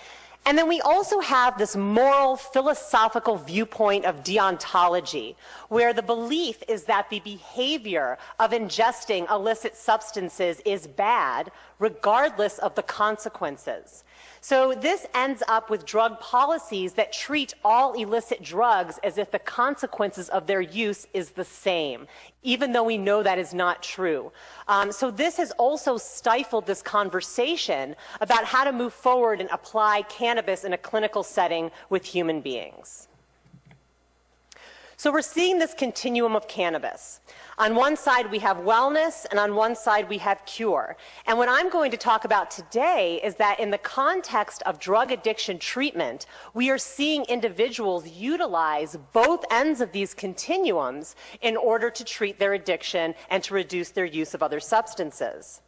S17: And then we also have this moral, philosophical viewpoint of deontology, where the belief is that the behavior of ingesting illicit substances is bad, regardless of the consequences. So this ends up with drug policies that treat all illicit drugs as if the consequences of their use is the same, even though we know that is not true. So this has also stifled this conversation about how to move forward and apply cannabis in a clinical setting with human beings. So we're seeing this continuum of cannabis. On one side we have wellness, and on one side we have cure. And what I'm going to talk about today is that in the context of drug addiction treatment, we are seeing individuals utilize both ends of these continuums in order to treat their addiction and to reduce their use of other substances.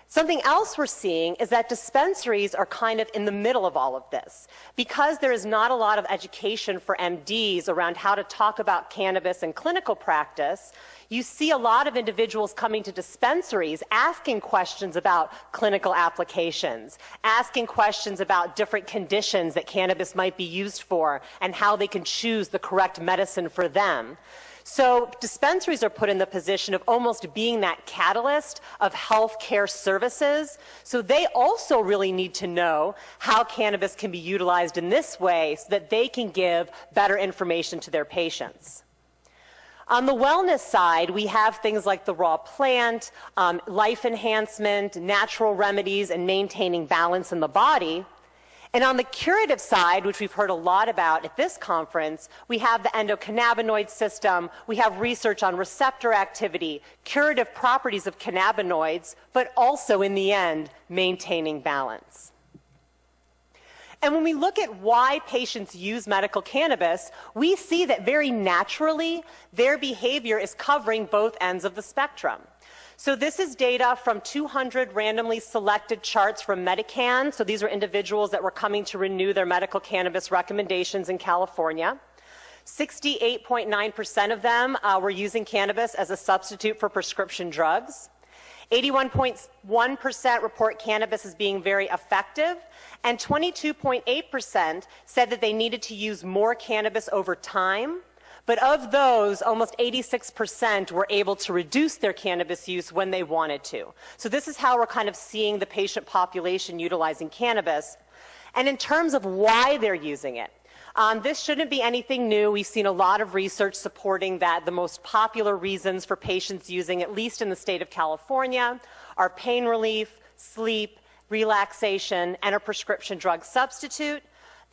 S17: Something else we're seeing is that dispensaries are kind of in the middle of all of this. Because there is not a lot of education for MDs around how to talk about cannabis in clinical practice, you see a lot of individuals coming to dispensaries asking questions about clinical applications, asking questions about different conditions that cannabis might be used for and how they can choose the correct medicine for them. So dispensaries are put in the position of almost being that catalyst of healthcare services. So they also really need to know how cannabis can be utilized in this way so that they can give better information to their patients. On the wellness side, we have things like the raw plant, life enhancement, natural remedies, and maintaining balance in the body. And on the curative side, which we've heard a lot about at this conference, we have the endocannabinoid system, we have research on receptor activity, curative properties of cannabinoids, but also, in the end, maintaining balance. And when we look at why patients use medical cannabis, we see that very naturally, their behavior is covering both ends of the spectrum. So this is data from 200 randomly selected charts from Medican. So these are individuals that were coming to renew their medical cannabis recommendations in California. 68.9% of them were using cannabis as a substitute for prescription drugs. 81.1% report cannabis as being very effective, and 22.8% said that they needed to use more cannabis over time. But of those, almost 86% were able to reduce their cannabis use when they wanted to. So this is how we're kind of seeing the patient population utilizing cannabis. And in terms of why they're using it, this shouldn't be anything new. We've seen a lot of research supporting that the most popular reasons for patients using, at least in the state of California, are pain relief, sleep, relaxation, and a prescription drug substitute.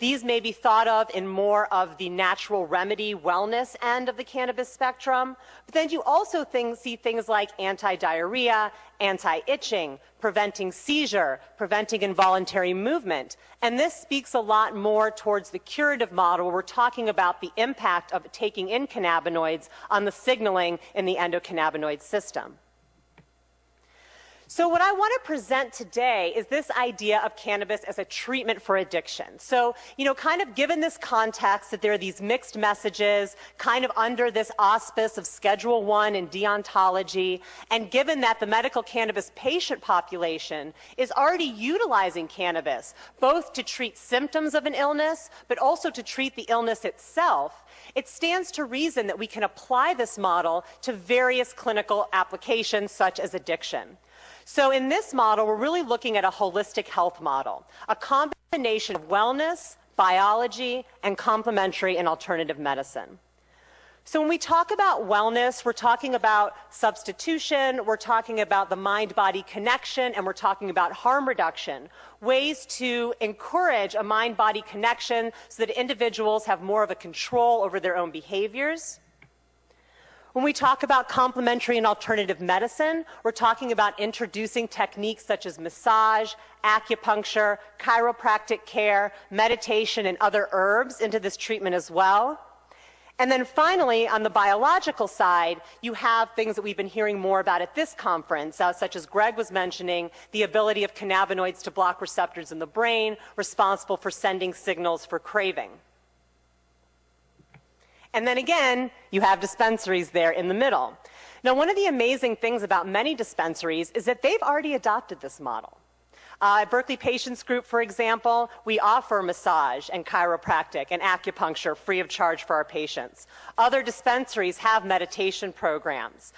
S17: These may be thought of in more of the natural remedy wellness end of the cannabis spectrum. But then you also see things like anti-diarrhea, anti-itching, preventing seizure, preventing involuntary movement. And this speaks a lot more towards the curative model where we're talking about the impact of taking in cannabinoids on the signaling in the endocannabinoid system. So what I want to present today is this idea of cannabis as a treatment for addiction. So, kind of given this context that there are these mixed messages, kind of under this auspice of Schedule I and deontology, and given that the medical cannabis patient population is already utilizing cannabis, both to treat symptoms of an illness, but also to treat the illness itself, it stands to reason that we can apply this model to various clinical applications such as addiction. So in this model, we're really looking at a holistic health model, a combination of wellness, biology, and complementary and alternative medicine. So when we talk about wellness, we're talking about substitution, we're talking about the mind-body connection, and we're talking about harm reduction, ways to encourage a mind-body connection so that individuals have more of a control over their own behaviors. When we talk about complementary and alternative medicine, we're talking about introducing techniques such as massage, acupuncture, chiropractic care, meditation, and other herbs into this treatment as well. And then finally, on the biological side, you have things that we've been hearing more about at this conference, such as Greg was mentioning, the ability of cannabinoids to block receptors in the brain, responsible for sending signals for craving. And then again, you have dispensaries there in the middle. Now, one of the amazing things about many dispensaries is that they've already adopted this model. At Berkeley Patients Group, for example, we offer massage and chiropractic and acupuncture free of charge for our patients. Other dispensaries have meditation programs.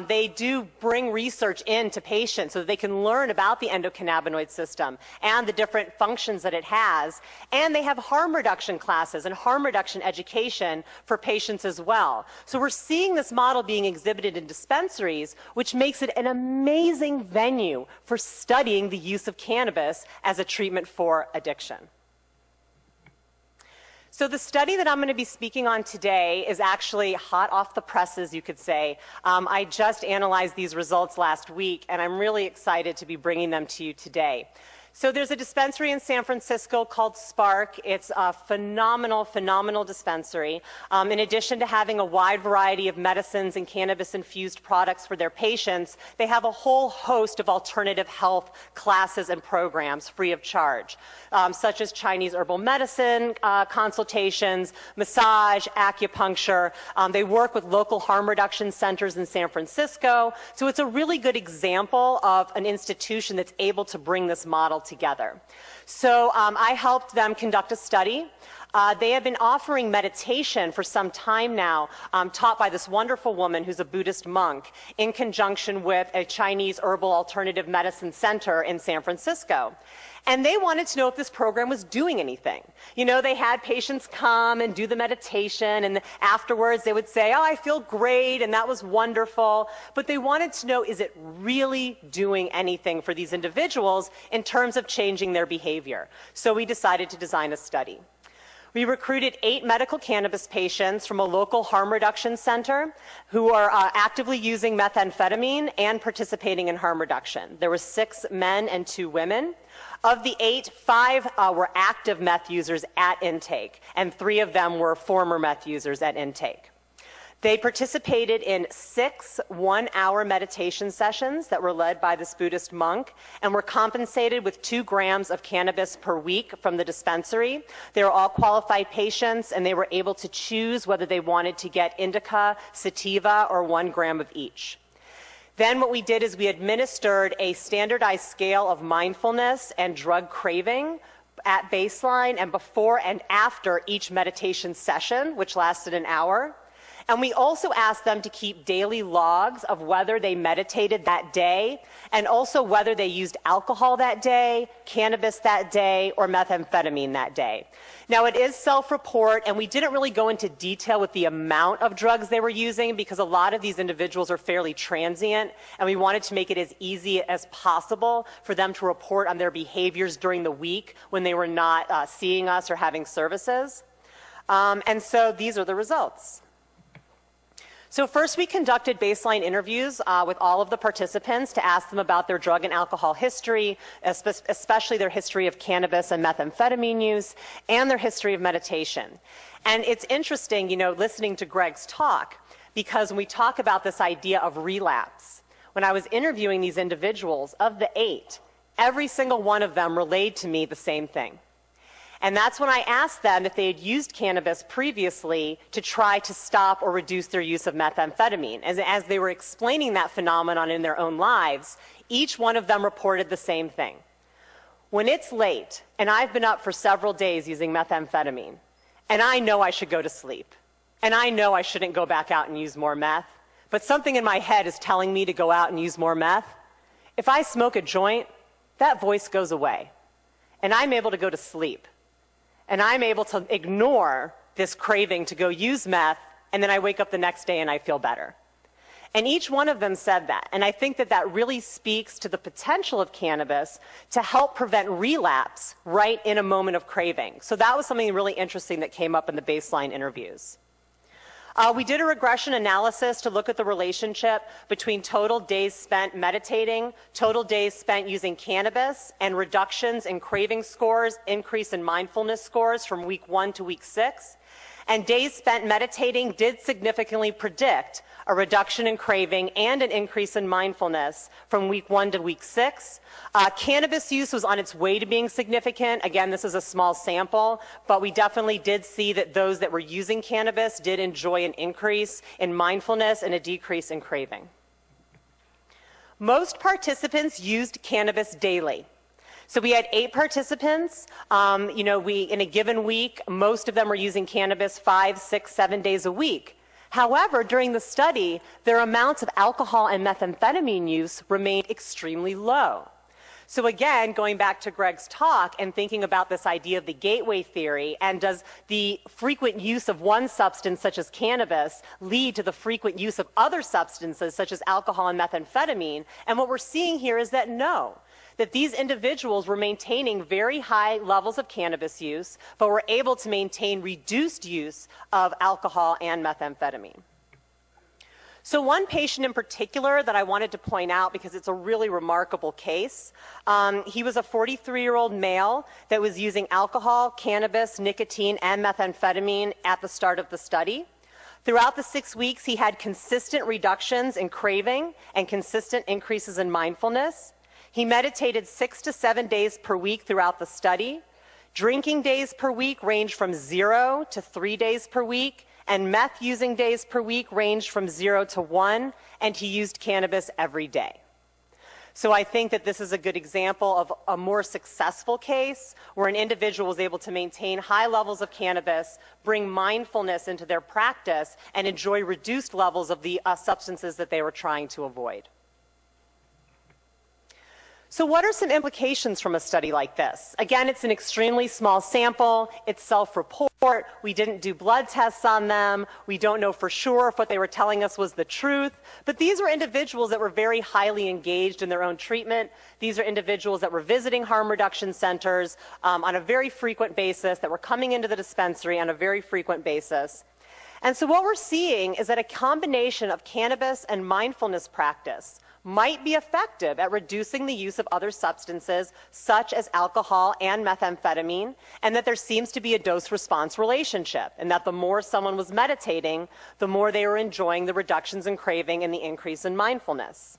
S17: They do bring research into patients so that they can learn about the endocannabinoid system and the different functions that it has. And they have harm reduction classes and harm reduction education for patients as well. So we're seeing this model being exhibited in dispensaries, which makes it an amazing venue for studying the use of cannabis as a treatment for addiction. So the study that I'm going to be speaking on today is actually hot off the presses, you could say. I just analyzed these results last week, and I'm really excited to be bringing them to you today. So there's a dispensary in San Francisco called Spark. It's a phenomenal, phenomenal dispensary. In addition to having a wide variety of medicines and cannabis-infused products for their patients, they have a whole host of alternative health classes and programs free of charge, such as Chinese herbal medicine consultations, massage, acupuncture. They work with local harm reduction centers in San Francisco. So it's a really good example of an institution that's able to bring this model together. So I helped them conduct a study. They have been offering meditation for some time now, taught by this wonderful woman who's a Buddhist monk in conjunction with a Chinese herbal alternative medicine center in San Francisco. And they wanted to know if this program was doing anything. You know, they had patients come and do the meditation, and afterwards they would say, oh, I feel great, and that was wonderful. But they wanted to know, is it really doing anything for these individuals in terms of changing their behavior? So we decided to design a study. We recruited 8 medical cannabis patients from a local harm reduction center who are actively using methamphetamine and participating in harm reduction. There were 6 men and 2 women. Of the 8, 5 were active meth users at intake, and 3 of them were former meth users at intake. They participated in 6 one-hour meditation sessions that were led by this Buddhist monk and were compensated with 2 grams of cannabis per week from the dispensary. They were all qualified patients, and they were able to choose whether they wanted to get indica, sativa, or 1 gram of each. Then what we did is we administered a standardized scale of mindfulness and drug craving at baseline and before and after each meditation session, which lasted an hour. And we also asked them to keep daily logs of whether they meditated that day and also whether they used alcohol that day, cannabis that day, or methamphetamine that day. Now, it is self-report, and we didn't really go into detail with the amount of drugs they were using because a lot of these individuals are fairly transient, and we wanted to make it as easy as possible for them to report on their behaviors during the week when they were not seeing us or having services. And so these are the results. So first we conducted baseline interviews with all of the participants to ask them about their drug and alcohol history, especially their history of cannabis and methamphetamine use, and their history of meditation. And it's interesting, you know, listening to Greg's talk, because when we talk about this idea of relapse, when I was interviewing these individuals, of the 8, every single one of them relayed to me the same thing. And that's when I asked them if they had used cannabis previously to try to stop or reduce their use of methamphetamine. As they were explaining that phenomenon in their own lives, each one of them reported the same thing. When it's late, and I've been up for several days using methamphetamine, and I know I should go to sleep, and I know I shouldn't go back out and use more meth, but something in my head is telling me to go out and use more meth, if I smoke a joint, that voice goes away, and I'm able to go to sleep. And I'm able to ignore this craving to go use meth, and then I wake up the next day and I feel better. And each one of them said that. And I think that that really speaks to the potential of cannabis to help prevent relapse right in a moment of craving. So that was something really interesting that came up in the baseline interviews. We did a regression analysis to look at the relationship between total days spent meditating, total days spent using cannabis, and reductions in craving scores, increase in mindfulness scores from week 1 to week 6. And days spent meditating did significantly predict a reduction in craving and an increase in mindfulness from week 1 to week 6. Cannabis use was on its way to being significant. Again, this is a small sample, but we definitely did see that those that were using cannabis did enjoy an increase in mindfulness and a decrease in craving. Most participants used cannabis daily. So we had 8 participants. In a given week, most of them were using cannabis 5, 6, 7 days a week. However, during the study, their amounts of alcohol and methamphetamine use remained extremely low. So again, going back to Greg's talk and thinking about this idea of the gateway theory, and does the frequent use of one substance, such as cannabis, lead to the frequent use of other substances, such as alcohol and methamphetamine? And what we're seeing here is that no, that these individuals were maintaining very high levels of cannabis use, but were able to maintain reduced use of alcohol and methamphetamine. So one patient in particular that I wanted to point out because it's a really remarkable case, he was a 43-year-old male that was using alcohol, cannabis, nicotine, and methamphetamine at the start of the study. Throughout the 6 weeks, he had consistent reductions in craving and consistent increases in mindfulness. He meditated 6 to 7 days per week throughout the study. Drinking days per week ranged from 0 to 3 days per week, and meth using days per week ranged from 0 to 1, and he used cannabis every day. So I think that this is a good example of a more successful case where an individual was able to maintain high levels of cannabis, bring mindfulness into their practice, and enjoy reduced levels of the substances that they were trying to avoid. So what are some implications from a study like this? Again, it's an extremely small sample. It's self-report. We didn't do blood tests on them. We don't know for sure if what they were telling us was the truth. But these were individuals that were very highly engaged in their own treatment. These are individuals that were visiting harm reduction centers on a very frequent basis, that were coming into the dispensary on a very frequent basis. And so what we're seeing is that a combination of cannabis and mindfulness practice might be effective at reducing the use of other substances such as alcohol and methamphetamine, and that there seems to be a dose-response relationship, and that the more someone was meditating, the more they were enjoying the reductions in craving and the increase in mindfulness.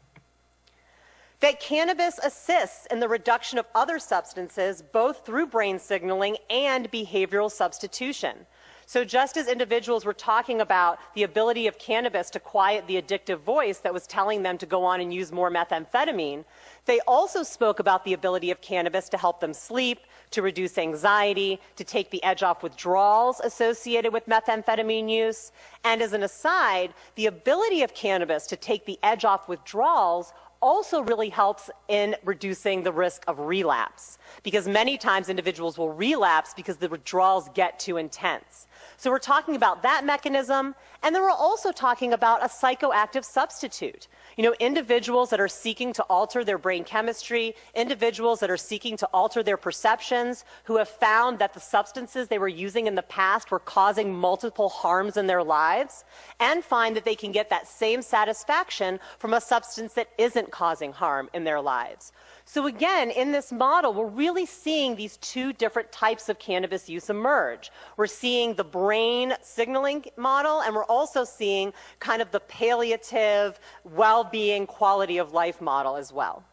S17: That cannabis assists in the reduction of other substances both through brain signaling and behavioral substitution. So just as individuals were talking about the ability of cannabis to quiet the addictive voice that was telling them to go on and use more methamphetamine, they also spoke about the ability of cannabis to help them sleep, to reduce anxiety, to take the edge off withdrawals associated with methamphetamine use. And as an aside, the ability of cannabis to take the edge off withdrawals also really helps in reducing the risk of relapse, because many times individuals will relapse because the withdrawals get too intense. So we're talking about that mechanism, and then we're also talking about a psychoactive substitute. Individuals that are seeking to alter their brain chemistry, individuals that are seeking to alter their perceptions, who have found that the substances they were using in the past were causing multiple harms in their lives, and find that they can get that same satisfaction from a substance that isn't causing harm in their lives. So again, in this model, we're really seeing these two different types of cannabis use emerge. We're seeing the brain signaling model, and we're also seeing kind of the palliative, well-being, quality of life model as well.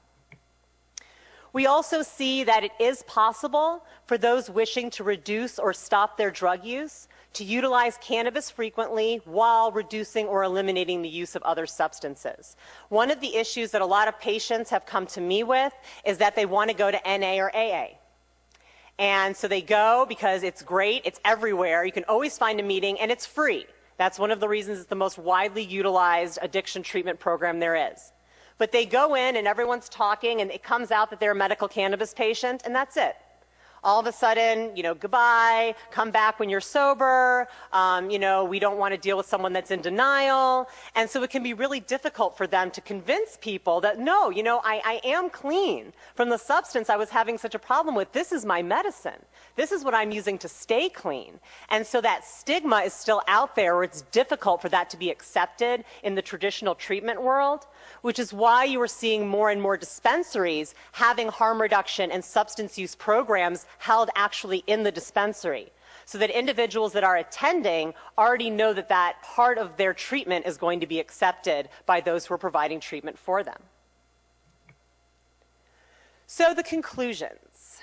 S17: We also see that it is possible for those wishing to reduce or stop their drug use to utilize cannabis frequently while reducing or eliminating the use of other substances. One of the issues that a lot of patients have come to me with is that they want to go to NA or AA. And so they go because it's great, it's everywhere, you can always find a meeting, and it's free. That's one of the reasons it's the most widely utilized addiction treatment program there is. But they go in and everyone's talking and it comes out that they're a medical cannabis patient, and that's it. All of a sudden, goodbye, come back when you're sober, we don't want to deal with someone that's in denial. And so it can be really difficult for them to convince people that, no, I am clean from the substance I was having such a problem with. This is my medicine. This is what I'm using to stay clean. And so that stigma is still out there where it's difficult for that to be accepted in the traditional treatment world, which is why you are seeing more and more dispensaries having harm reduction and substance use programs held actually in the dispensary, so that individuals that are attending already know that that part of their treatment is going to be accepted by those who are providing treatment for them. So the conclusions.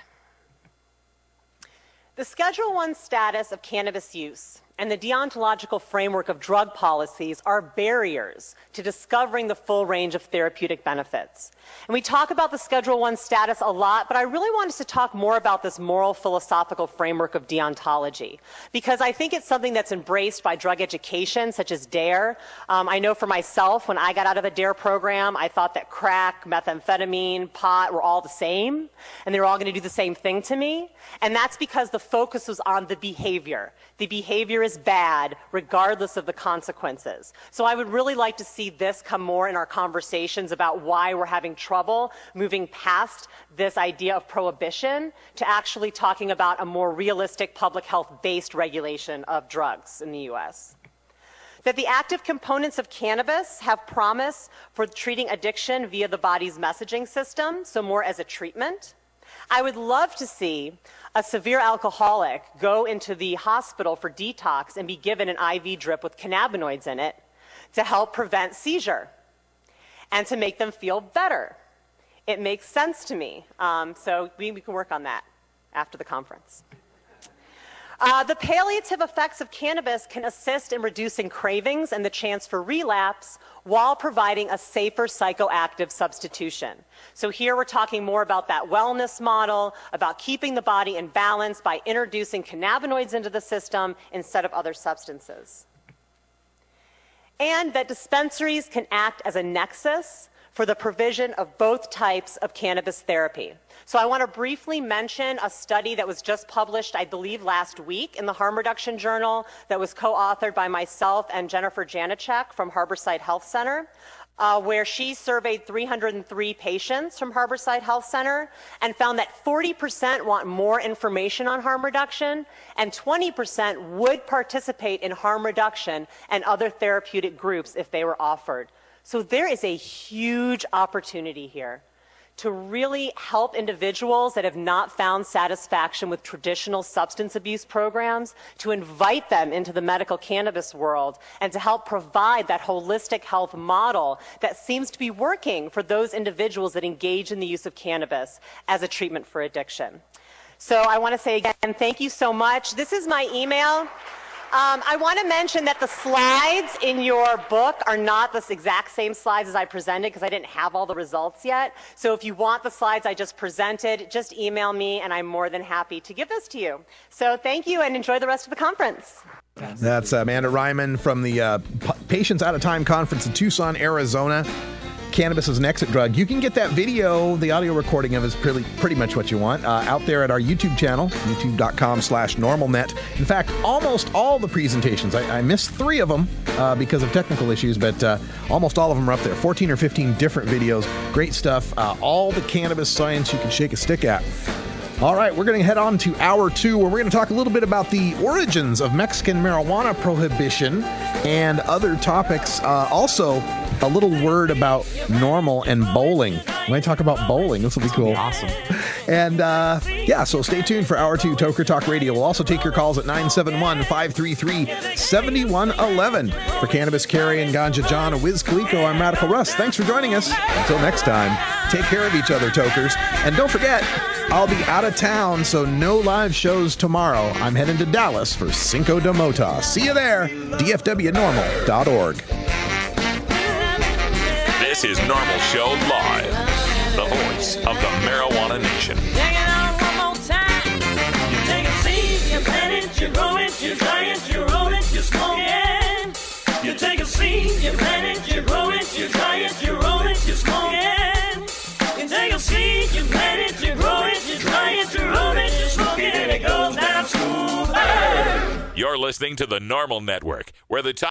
S17: The Schedule I status of cannabis use and the deontological framework of drug policies are barriers to discovering the full range of therapeutic benefits. And we talk about the Schedule I status a lot, but I really want us to talk more about this moral philosophical framework of deontology, because I think it's something that's embraced by drug education, such as DARE. I know for myself, when I got out of the DARE program, I thought that crack, methamphetamine, pot were all the same, and they were all going to do the same thing to me. And that's because the focus was on the behavior. The behavior is bad regardless of the consequences. So I would really like to see this come more in our conversations about why we're having trouble moving past this idea of prohibition to actually talking about a more realistic public health-based regulation of drugs in the U.S. That the active components of cannabis have promise for treating addiction via the body's messaging system, so more as a treatment. I would love to see a severe alcoholic go into the hospital for detox and be given an IV drip with cannabinoids in it to help prevent seizure and to make them feel better. It makes sense to me. So we can work on that after the conference. The palliative effects of cannabis can assist in reducing cravings and the chance for relapse while providing a safer psychoactive substitution. So here we're talking more about that wellness model, about keeping the body in balance by introducing cannabinoids into the system instead of other substances. And that dispensaries can act as a nexus for the provision of both types of cannabis therapy. So I want to briefly mention a study that was just published, I believe, last week in the Harm Reduction Journal that was co-authored by myself and Jennifer Janicek from Harborside Health Center, where she surveyed 303 patients from Harborside Health Center and found that 40% want more information on harm reduction and 20% would participate in harm reduction and other therapeutic groups if they were offered. So there is a huge opportunity here to really help individuals that have not found satisfaction with traditional substance abuse programs, to invite them into the medical cannabis world, and to help provide that holistic health model that seems to be working for those individuals that engage in the use of cannabis as a treatment for addiction. So I want to say again, thank you so much. This is my email. I want to mention that the slides in your book are not the exact same slides as I presented because I didn't have all the results yet. So if you want the slides I just presented, just email me and I'm more than happy to give those to you. So thank you and enjoy the rest of the conference.
S6: That's Amanda Ryman from the Patients Out of Time Conference in Tucson, Arizona. Cannabis is an exit drug. You can get that video, the audio recording of it is pretty much what you want, out there at our YouTube channel, youtube.com/normalnet. In fact, almost all the presentations, I missed 3 of them because of technical issues, but almost all of them are up there. 14 or 15 different videos. Great stuff. All the cannabis science you can shake a stick at. All right, we're going to head on to hour 2, where we're going to talk a little bit about the origins of Mexican marijuana prohibition and other topics. Also, a little word about NORML and bowling. We might talk about bowling. This will be cool.
S8: Awesome.
S6: And so stay tuned for Hour 2 Toker Talk Radio. We'll also take your calls at 971-533-7111. For Cannabis Carrie and Ganja John and Wiz Coleco, I'm Radical Russ. Thanks for joining us. Until next time, take care of each other, Tokers. And don't forget, I'll be out of town, so no live shows tomorrow. I'm heading to Dallas for Cinco de Mota. See you there, dfwnormal.org.
S1: This is NORML Show Live, the voice of the Marijuana Nation.
S14: Take it on one more time. You take a seed, you plant it, you grow it, you dry it, you roll it, you smoke it. You take a seed, you plant it, you grow it, you dry it, you roll it, you smoke it. You take a seed, you plant it, you grow it, you dry it, you roll it, you smoke it, and it goes down smooth.
S1: You're listening to the NORML Network, where the top